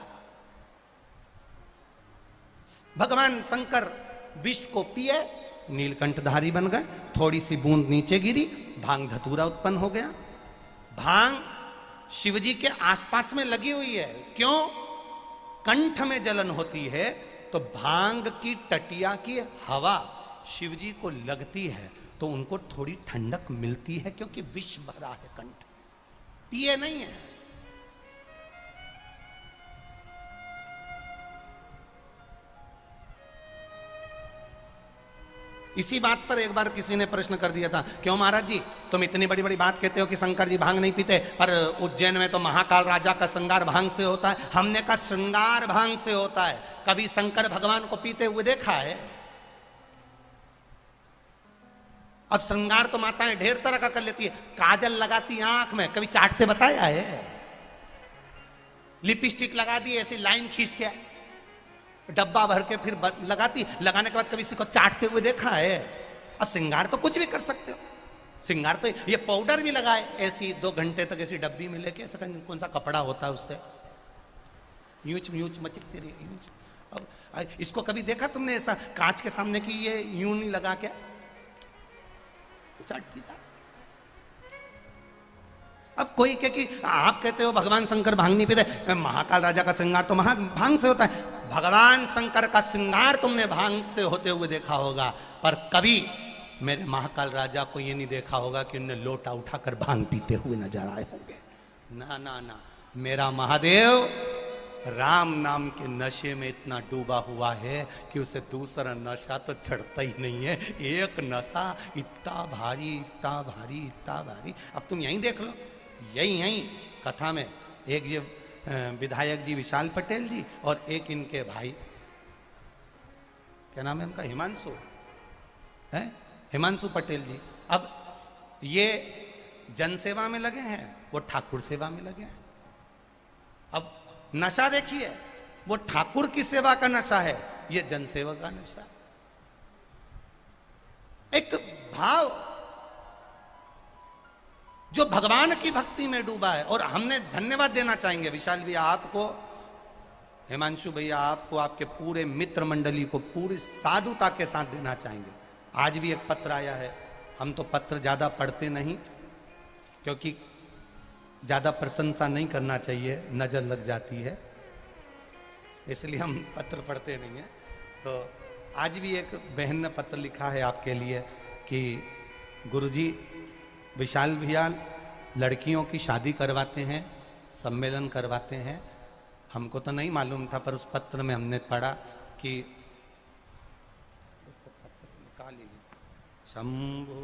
भगवान शंकर विष को पिए, नीलकंठधारी बन गए। थोड़ी सी बूंद नीचे गिरी, भांग धतूरा उत्पन्न हो गया। भांग शिवजी के आसपास में लगी हुई है। क्यों? कंठ में जलन होती है तो भांग की टटिया की हवा शिवजी को लगती है तो उनको थोड़ी ठंडक मिलती है, क्योंकि विष भरा है कंठ, पिए नहीं है। इसी बात पर एक बार किसी ने प्रश्न कर दिया था, क्यों महाराज जी तुम इतनी बड़ी बड़ी बात कहते हो कि शंकर जी भांग नहीं पीते, पर उज्जैन में तो महाकाल राजा का श्रृंगार भांग से होता है। हमने कहा श्रृंगार भांग से होता है, कभी शंकर भगवान को पीते हुए देखा है? अब श्रृंगार तो माताएं ढेर तरह का कर लेती है, काजल लगाती है आंख में, कभी चाटते बताया है? लिपस्टिक लगा दी ऐसी लाइन खींच के डब्बा भर के फिर लगाती, लगाने के बाद कभी किसी को चाटते हुए देखा है? और श्रृंगार तो कुछ भी कर सकते हो। श्रृंगार तो ये पाउडर भी लगाए ऐसी 2 घंटे तक ऐसी डब्बी में लेके, ऐसा कौन सा कपड़ा होता है उससे यूच यूच मचिकती रही यूच। अब इसको कभी देखा तुमने ऐसा कांच के सामने की ये यूं नहीं लगा के चाटती था? अब कोई कहे कि आप कहते हो भगवान शंकर भांग नहीं पीते, महाकाल राजा का श्रृंगार तो भांग से होता है। भगवान शंकर का श्रृंगार तुमने भांग से होते हुए देखा होगा, पर कभी मेरे महाकाल राजा को ये नहीं देखा होगा कि उन्हें लोटा उठाकर भांग पीते हुए नजर आए होंगे। ना ना ना, मेरा महादेव राम नाम के नशे में इतना डूबा हुआ है कि उसे दूसरा नशा तो चढ़ता ही नहीं है। एक नशा इतना भारी, इतना भारी, इतना भारी। अब तुम यहीं देख लो, यहीं कथा में एक ये विधायक जी विशाल पटेल जी और एक इनके भाई, क्या नाम है उनका, हिमांशु है, हिमांशु पटेल जी। अब ये जनसेवा में लगे हैं, वो ठाकुर सेवा में लगे हैं। अब नशा देखिए, वो ठाकुर की सेवा का नशा है, ये जनसेवा का नशा। एक भाव जो भगवान की भक्ति में डूबा है। और हमने धन्यवाद देना चाहेंगे विशाल भैया आपको, हिमांशु भैया आपको, आपके पूरे मित्र मंडली को पूरी साधुता के साथ देना चाहेंगे। आज भी एक पत्र आया है, हम तो पत्र ज्यादा पढ़ते नहीं क्योंकि ज्यादा प्रशंसा नहीं करना चाहिए, नजर लग जाती है, इसलिए हम पत्र पढ़ते नहीं है। तो आज भी एक बहन ने पत्र लिखा है आपके लिए कि गुरुजी विशाल भैया लड़कियों की शादी करवाते हैं, सम्मेलन करवाते हैं। हमको तो नहीं मालूम था, पर उस पत्र में हमने पढ़ा कि शंभु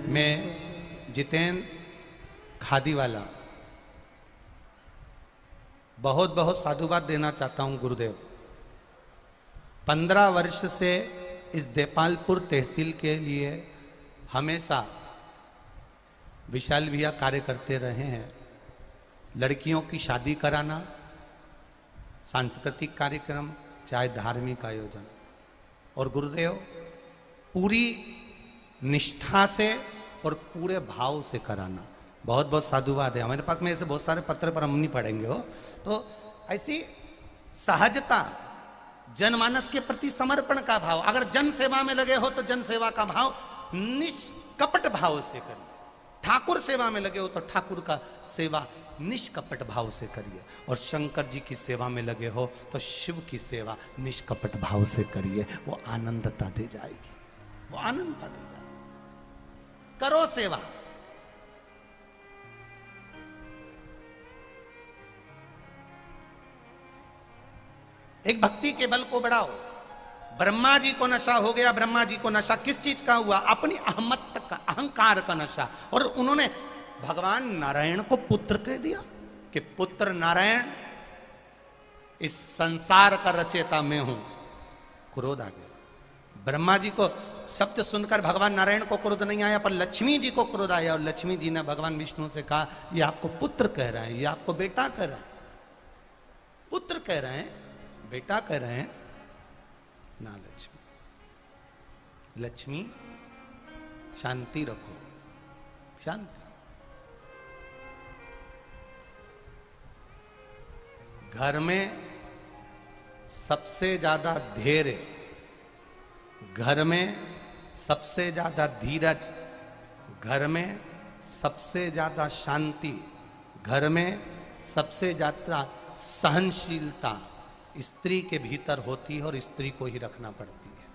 मैं जितेंद्र खादीवाला बहुत बहुत साधुवाद देना चाहता हूं गुरुदेव। 15 वर्ष से इस देपालपुर तहसील के लिए हमेशा विशाल भैया कार्य करते रहे हैं। लड़कियों की शादी कराना, सांस्कृतिक कार्यक्रम, चाहे धार्मिक आयोजन, और गुरुदेव पूरी निष्ठा से और पूरे भाव से कराना। बहुत बहुत साधुवाद है। हमारे पास में ऐसे बहुत सारे पत्र पर हम नहीं पढ़ेंगे हो। तो ऐसी सहजता, जनमानस के प्रति समर्पण का भाव, अगर जन सेवा में लगे हो तो जन सेवा का भाव निष्कपट भाव से करिए। ठाकुर सेवा में लगे हो तो ठाकुर का सेवा निष्कपट भाव से करिए, और शंकर जी की सेवा में लगे हो तो शिव की सेवा निष्कपट भाव से करिए। वो आनंदता दे जाएगी, वो आनंदता दे जाएगी। करो सेवा। एक भक्ति के बल को बढ़ाओ। ब्रह्मा जी को नशा हो गया। ब्रह्मा जी को नशा किस चीज का हुआ? अपनी अहमत का, अहंकार का नशा। और उन्होंने भगवान नारायण को पुत्र कह दिया कि पुत्र नारायण, इस संसार का रचयिता मैं हूं। क्रोध आ गया। ब्रह्मा जी को शब्द सुनकर भगवान नारायण को क्रोध नहीं आया, पर लक्ष्मी जी को क्रोध आया। और लक्ष्मी जी ने भगवान विष्णु से कहा, ये आपको पुत्र कह रहा है, ये आपको बेटा कह रहा है। पुत्र कह रहे हैं, बेटा कह रहे हैं ना। लक्ष्मी, लक्ष्मी शांति रखो, शांति। घर में सबसे ज्यादा धैर्य, घर में सबसे ज्यादा धीरज, घर में सबसे ज्यादा शांति, घर में सबसे ज्यादा सहनशीलता स्त्री के भीतर होती है और स्त्री को ही रखना पड़ती है।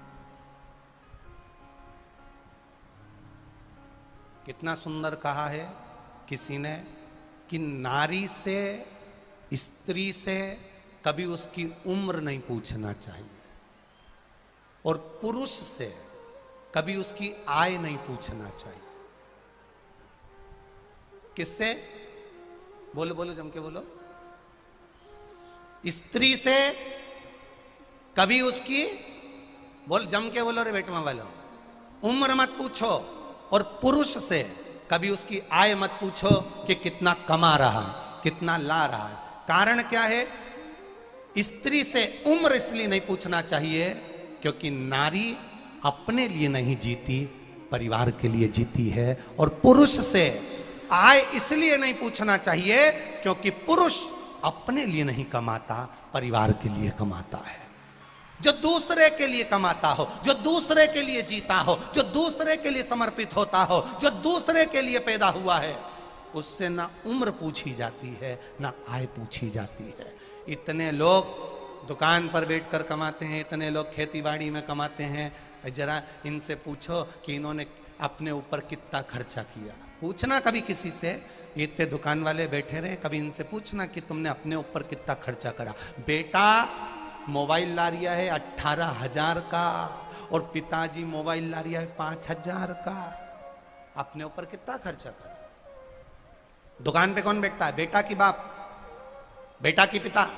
कितना सुंदर कहा है किसी ने कि नारी से, स्त्री से कभी उसकी उम्र नहीं पूछना चाहिए, और पुरुष से कभी उसकी आय नहीं पूछना चाहिए। किससे? बोलो बोलो, जम के बोलो। स्त्री से कभी उसकी, बोल जम के बोलो रे बेटवा वालों, उम्र मत पूछो। और पुरुष से कभी उसकी आय मत पूछो कि कितना कमा रहा, कितना ला रहा है। कारण क्या है? स्त्री से उम्र इसलिए नहीं पूछना चाहिए क्योंकि नारी अपने लिए नहीं जीती, परिवार के लिए जीती है। और पुरुष से आय इसलिए नहीं पूछना चाहिए क्योंकि पुरुष अपने लिए नहीं कमाता, परिवार के लिए कमाता है। जो दूसरे के लिए कमाता हो, जो दूसरे के लिए जीता हो, जो दूसरे के लिए समर्पित होता हो, जो दूसरे के लिए पैदा हुआ है, उससे ना उम्र पूछी जाती है, ना आय पूछी जाती है। इतने लोग दुकान पर बैठकर कमाते हैं, इतने लोग खेतीबाड़ी में कमाते हैं। जरा इनसे पूछो कि इन्होंने अपने ऊपर कितना खर्चा किया। पूछना कभी किसी से, इतने दुकान वाले बैठे रहे, कभी इनसे पूछना कि तुमने अपने ऊपर कितना खर्चा करा। बेटा मोबाइल ला रिया है 18,000 का, और पिताजी मोबाइल ला रिया है 5,000 का। अपने ऊपर कितना खर्चा करा? दुकान पे कौन बैठता है? बेटा की बाप, बेटा की पिता।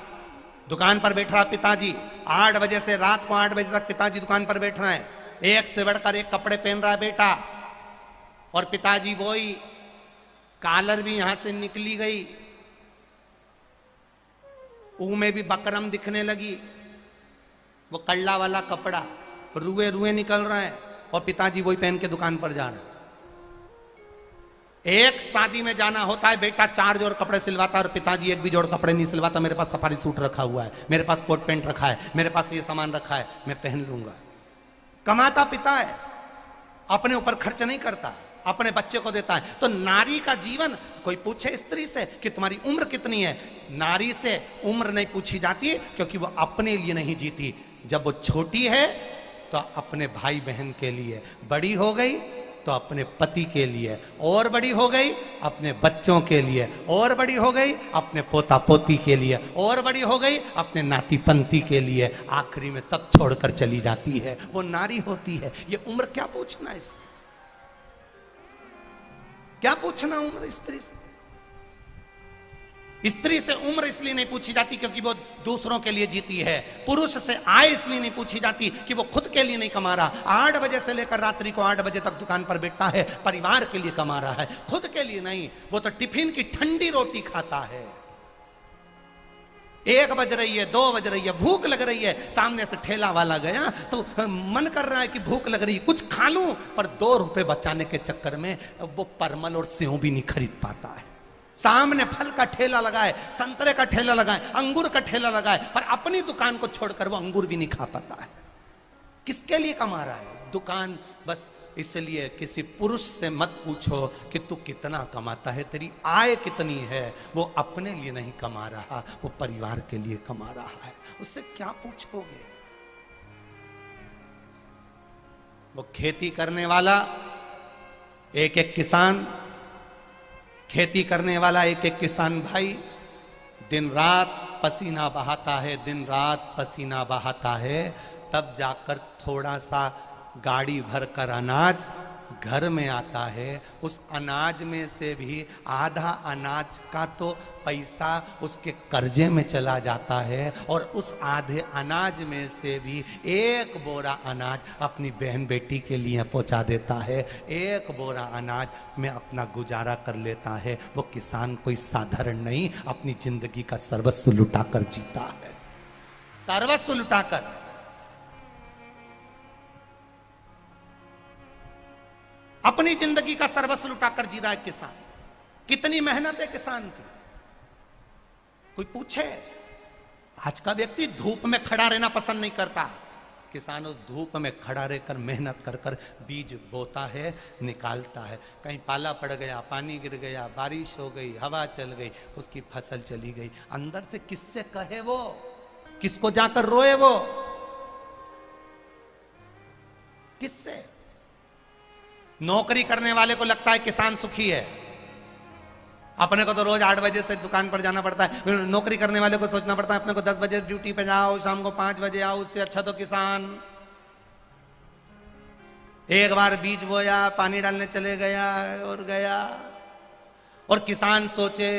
दुकान पर बैठ रहा पिताजी, 8 बजे से रात को 8 बजे तक पिताजी दुकान पर बैठ रहे हैं। एक से बढ़कर एक कपड़े पहन रहा है बेटा, और पिताजी वही कॉलर भी यहां से निकली गई, ऊ में भी बकरम दिखने लगी, वो कल्ला वाला कपड़ा, रुए रुए निकल रहे हैं, और पिताजी वही पहन के दुकान पर जा रहे हैं। एक शादी में जाना होता है, बेटा 4 जोड़ कपड़े सिलवाता है और पिताजी एक भी जोड़ कपड़े नहीं सिलवाता। मेरे पास सफारी सूट रखा हुआ है, मेरे पास कोट पैंट रखा है, मेरे पास ये सामान रखा है, मैं पहन लूंगा। कमाता पिता है, अपने ऊपर खर्च नहीं करता, अपने बच्चे को देता है। तो नारी का जीवन, कोई पूछे स्त्री से कि तुम्हारी उम्र कितनी है, नारी से उम्र नहीं पूछी जाती क्योंकि वो अपने लिए नहीं जीती। जब वो छोटी है तो अपने भाई बहन के लिए, बड़ी हो गई तो अपने पति के लिए, और बड़ी हो गई अपने बच्चों के लिए, और बड़ी हो गई अपने पोता पोती के लिए, और बड़ी हो गई अपने नाती पंती के लिए, आखिरी में सब छोड़कर चली जाती है। वो नारी होती है। ये उम्र क्या पूछना, इससे क्या पूछना उम्र स्त्री से? स्त्री से उम्र इसलिए नहीं पूछी जाती क्योंकि वो दूसरों के लिए जीती है। पुरुष से आय इसलिए नहीं पूछी जाती कि वो खुद के लिए नहीं कमा रहा। 8 बजे से लेकर रात्रि को 8 बजे तक दुकान पर बैठता है, परिवार के लिए कमा रहा है, खुद के लिए नहीं। वो तो टिफिन की ठंडी रोटी खाता है। 1 बज रही है, 2 बज रही है, भूख लग रही है, सामने से ठेला वाला गया तो मन कर रहा है कि भूख लग रही है, कुछ खा लूं, पर 2 रुपए बचाने के चक्कर में वो परमल और सेव भी नहीं खरीद पाता है। सामने फल का ठेला लगाए, संतरे का ठेला लगाए, अंगूर का ठेला लगाए, पर अपनी दुकान को छोड़कर वो अंगूर भी नहीं खा पाता है। किसके लिए कमा रहा है? दुकान। बस इसलिए किसी पुरुष से मत पूछो कि तू कितना कमाता है, तेरी आय कितनी है। वो अपने लिए नहीं कमा रहा, वो परिवार के लिए कमा रहा है। उससे क्या पूछोगे? वो खेती करने वाला, एक एक किसान, खेती करने वाला एक एक किसान भाई दिन रात पसीना बहाता है, दिन रात पसीना बहाता है, तब जाकर थोड़ा सा गाड़ी भरकर अनाज घर में आता है, उस अनाज में से भी आधा अनाज का तो पैसा उसके कर्जे में चला जाता है, और उस आधे अनाज में से भी एक बोरा अनाज अपनी बहन बेटी के लिए पहुंचा देता है। एक बोरा अनाज में अपना गुजारा कर लेता है। वो किसान कोई साधारण नहीं, अपनी जिंदगी का सर्वस्व लुटाकर जीता है, सर्वस्व लुटाकर। अपनी जिंदगी का सर्वस्व लुटाकर जी रहा है किसान। कितनी मेहनत है किसान की, कोई पूछे? आज का व्यक्ति धूप में खड़ा रहना पसंद नहीं करता। किसान उस धूप में खड़ा रहकर मेहनत कर कर बीज बोता है, निकालता है। कहीं पाला पड़ गया, पानी गिर गया, बारिश हो गई, हवा चल गई, उसकी फसल चली गई। अंदर से किससे कहे वो, किसको जाकर रोए वो, किससे? नौकरी करने वाले को लगता है किसान सुखी है। अपने को तो रोज 8 बजे से दुकान पर जाना पड़ता है। नौकरी करने वाले को सोचना पड़ता है अपने को 10 बजे ड्यूटी पे जाओ, शाम को 5 बजे आओ। उससे अच्छा तो किसान एक बार बीज बोया, पानी डालने चले गया और गया। और किसान सोचे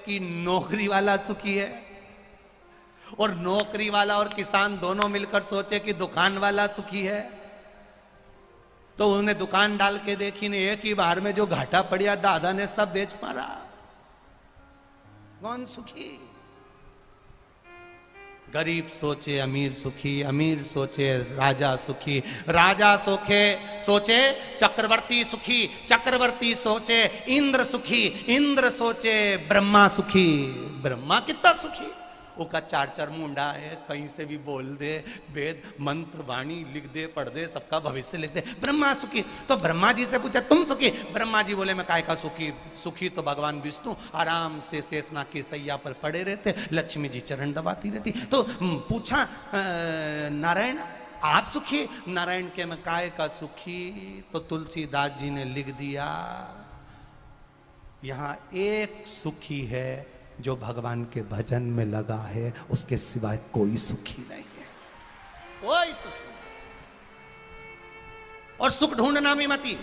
कि नौकरी वाला सुखी है, और नौकरी वाला और किसान दोनों मिलकर सोचे कि दुकान वाला सुखी है। तो उन्हें दुकान डाल के देखी ने, एक ही बार में जो घाटा पड़िया दादा ने सब बेच मारा। कौन सुखी? गरीब सोचे अमीर सुखी, अमीर सोचे राजा सुखी, राजा सोचे चक्रवर्ती सुखी, चक्रवर्ती सोचे इंद्र सुखी, इंद्र सोचे ब्रह्मा सुखी। ब्रह्मा कितना सुखी? उसका 4 मुंडा है, कहीं से भी बोल दे, वेद मंत्र वाणी लिख दे, पढ़ दे, सबका भविष्य लिख दे। ब्रह्मा सुखी। तो ब्रह्मा जी से पूछा तुम सुखी? ब्रह्मा जी बोले मैं काय का सुखी, सुखी तो भगवान विष्णु आराम से शेषनाग की सैया पर पड़े रहते, लक्ष्मी जी चरण दबाती रहती। तो पूछा नारायण आप सुखी? नारायण के मैं काय का सुखी? तो तुलसीदास जी ने लिख दिया, यहां एक सुखी है जो भगवान के भजन में लगा है, उसके सिवाय कोई सुखी नहीं है, कोई सुखी नहीं। और सुख ढूंढना भी मती।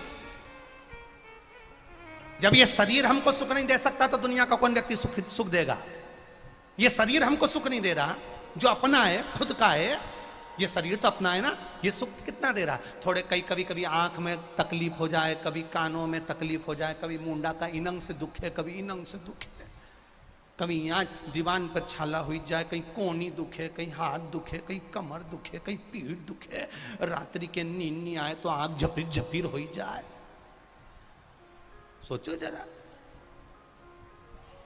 जब ये शरीर हमको सुख नहीं दे सकता तो दुनिया का कौन व्यक्ति सुख देगा? ये शरीर हमको सुख नहीं दे रहा, जो अपना है, खुद का है, ये शरीर तो अपना है ना, ये सुख कितना दे रहा? थोड़े कभी आंख में तकलीफ हो जाए, कभी कानों में तकलीफ हो जाए, कभी मुंडा का इनंग से दुख है, कभी इनंग से दुख है, कभी यहाँ दीवान पर छाला हुई जाए, कहीं कोनी दुखे, कहीं हाथ दुखे, कहीं कमर दुखे, कहीं पीठ दुखे, रात्रि के नींद नहीं आए तो आंख झपीर झपीर हो जाए। सोचो जरा,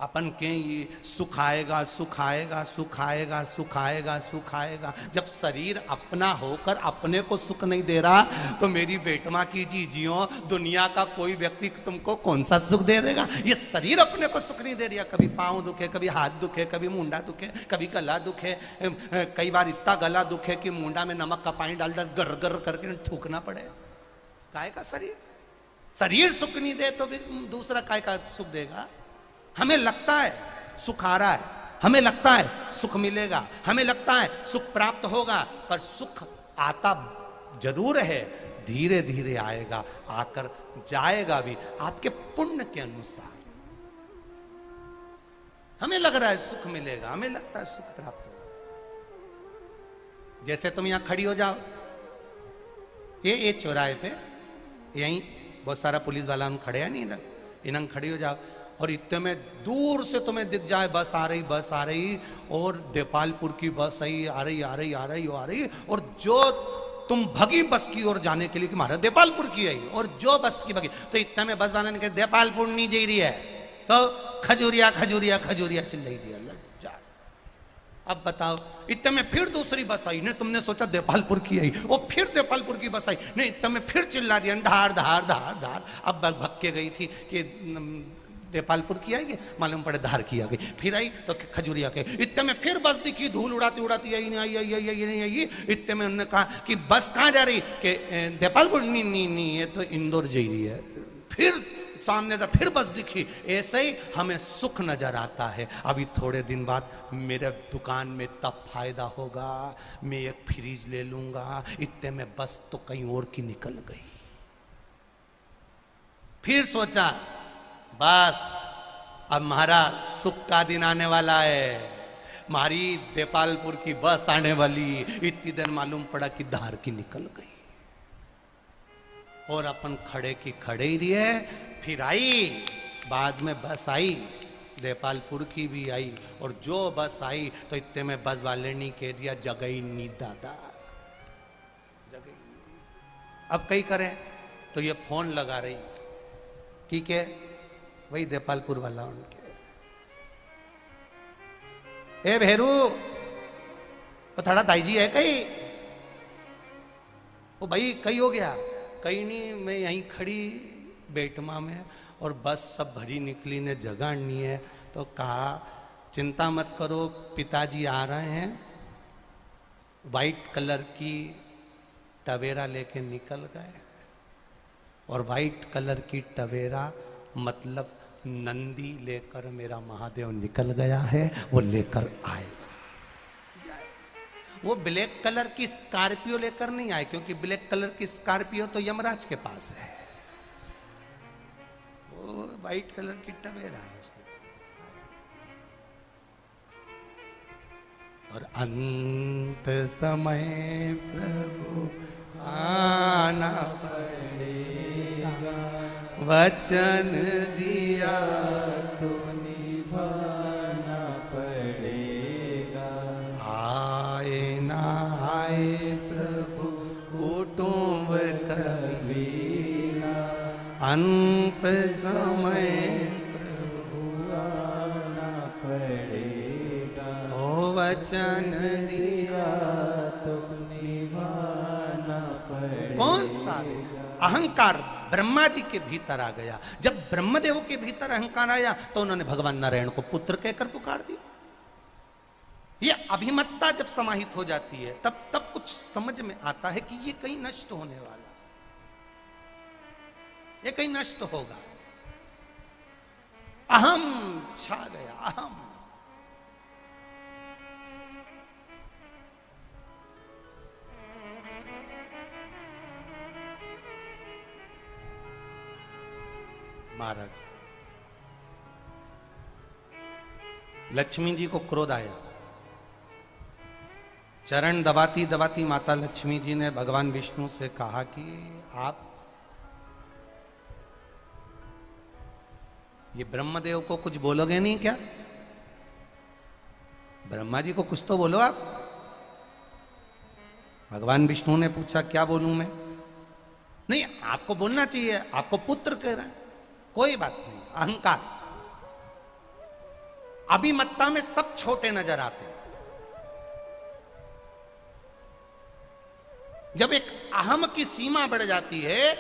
अपन के ये सुख आएगा, सुख आएगा, सुख आएगा, सुख आएगा, सुख आएगा। जब शरीर अपना होकर अपने को सुख नहीं दे रहा तो मेरी बेटमा की जीजियों, दुनिया का कोई व्यक्ति तुमको कौन सा सुख दे देगा? ये शरीर अपने को सुख नहीं दे रहा। कभी पांव दुखे, कभी हाथ दुखे, कभी मुंडा दुखे, कभी गला दुखे। कई बार इतना गला दुखे कि मुंडा में नमक का पानी डाल डाल गर गर करके थूकना पड़े। काय का शरीर? शरीर सुख नहीं दे तो फिर दूसरा काय का सुख देगा? हमें लगता है सुख आ रहा है, हमें लगता है सुख मिलेगा, हमें लगता है सुख प्राप्त होगा, पर सुख आता जरूर है, धीरे धीरे आएगा, आकर जाएगा भी आपके पुण्य के अनुसार। हमें लग रहा है सुख मिलेगा, हमें लगता है सुख प्राप्त होगा। जैसे तुम यहां खड़ी हो जाओ, ये चौराहे पे यहीं बहुत सारा पुलिस वाला हम खड़े हैं नहीं, इन्हं खड़ी हो जाओ और इतने में दूर से तुम्हें दिख जाए बस आ रही, बस आ रही, और देपालपुर की बस आई, आ रही आ रही आ रही आ रही, और जो तुम भगी बस की ओर जाने के लिए कि महाराज देपालपुर की आई, और जो बस की भगी, तो इतने में बस वाले ने कहा देपालपुर नहीं जा रही है, तो खजूरिया खजूरिया खजूरिया चिल्लाई दिया। अब बताओ, इतने में फिर दूसरी बस आई, नहीं तुमने सोचा देपालपुर की आई, वो फिर देपालपुर की बस आई, नहीं इतने में फिर चिल्ला दिया धार धार धार धार। अब भग के गई थी कि देपालपुर की आई, मालूम पड़े धार की आ गई, फिर आई तो खजूरिया के। इतने में फिर बस दिखी धूल उड़ाती उड़ाती आई नहीं आई आई आई नहीं आई। इतने में उन्होंने कहा कि बस कहाँ जा रही? कि देपालपुर। नहीं नहीं नहीं, ये तो इंदौर जा रही है। फिर सामने से फिर बस दिखी। ऐसे ही हमें सुख नजर आता है। अभी थोड़े दिन बाद मेरे दुकान में तब फायदा होगा, मैं एक फ्रिज ले लूंगा, इतने में बस तो कहीं और की निकल गई। फिर सोचा बस अब हमारा सुख का दिन आने वाला है, हमारी देपालपुर की बस आने वाली। इतनी देर मालूम पड़ा कि धार की निकल गई और अपन खड़े की खड़े ही रहे। फिर आई, बाद में बस आई, देपालपुर की भी आई, और जो बस आई तो इतने में बस वाले ने कह दिया जगह ही नहीं दादा, जगह ही नहीं। अब कई करें तो ये फोन लगा रही कि के वही देपालपुर वाला उनके, ए भेरू वो थोड़ा दाई जी है कहीं, वो भाई कहीं हो गया, कहीं नहीं, मैं यहीं खड़ी बेटमा में और बस सब भरी निकली ने जगह नहीं है। तो कहा चिंता मत करो, पिताजी आ रहे हैं, वाइट कलर की टवेरा लेके निकल गए। और वाइट कलर की टवेरा मतलब नंदी लेकर मेरा महादेव निकल गया है, वो लेकर आएगा। वो ब्लैक कलर की स्कॉर्पियो लेकर नहीं आए, क्योंकि ब्लैक कलर की स्कॉर्पियो तो यमराज के पास है, वो वाइट कलर की टवेरा है उसके। और अंत समय प्रभु आना पड़ेगा, वचन दिया तो निभाना पड़ेगा। आए ना आए प्रभु कुटुंब कबीरा, अंत समय प्रभु आना पड़ेगा। ओ वचन दिया तो निभाना पड़ेगा। कौन सा अहंकार ब्रह्मा जी के भीतर आ गया। जब ब्रह्मदेव के भीतर अहंकार आया तो उन्होंने भगवान नारायण को पुत्र कहकर पुकार दिया। ये अभिमत्ता जब समाहित हो जाती है तब कुछ समझ में आता है कि ये कहीं नष्ट होने वाला, ये कहीं नष्ट होगा। अहम छा गया, अहम। महाराज लक्ष्मी जी को क्रोध आया, चरण दबाती दबाती माता लक्ष्मी जी ने भगवान विष्णु से कहा कि आप ये ब्रह्मदेव को कुछ बोलोगे नहीं क्या? ब्रह्मा जी को कुछ तो बोलो आप। भगवान विष्णु ने पूछा क्या बोलूं मैं? नहीं, आपको बोलना चाहिए, आपको पुत्र कह रहा है, कोई बात नहीं। अहंकार, अभिमत्ता में सब छोटे नजर आते हैं। जब एक अहम की सीमा बढ़ जाती है,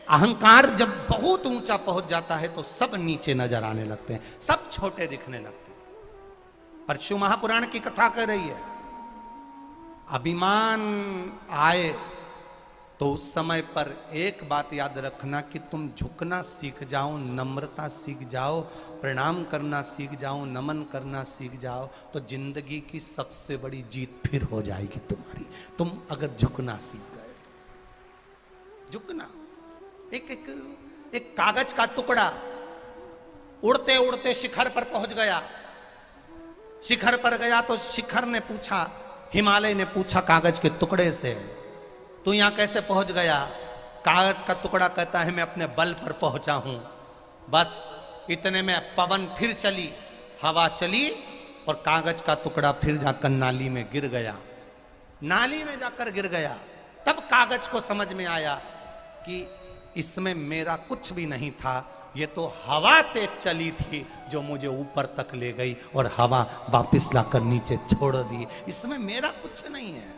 अहंकार जब बहुत ऊंचा पहुंच जाता है तो सब नीचे नजर आने लगते हैं, सब छोटे दिखने लगते हैं। परशु महापुराण की कथा कर रही है, अभिमान आए तो उस समय पर एक बात याद रखना कि तुम झुकना सीख जाओ, नम्रता सीख जाओ, प्रणाम करना सीख जाओ, नमन करना सीख जाओ, तो जिंदगी की सबसे बड़ी जीत फिर हो जाएगी तुम्हारी। तुम अगर झुकना सीख गए, झुकना। एक कागज का टुकड़ा उड़ते उड़ते शिखर पर पहुंच गया। शिखर पर गया तो शिखर ने पूछा, हिमालय ने पूछा कागज के टुकड़े से, तू यहां कैसे पहुंच गया? कागज का टुकड़ा कहता है मैं अपने बल पर पहुंचा हूं। बस इतने में पवन फिर चली, हवा चली और कागज का टुकड़ा फिर जाकर नाली में गिर गया। नाली में जाकर गिर गया। तब कागज को समझ में आया कि इसमें मेरा कुछ भी नहीं था, ये तो हवा तेज चली थी जो मुझे ऊपर तक ले गई और हवा वापस लाकर नीचे छोड़ दी। इसमें मेरा कुछ नहीं है।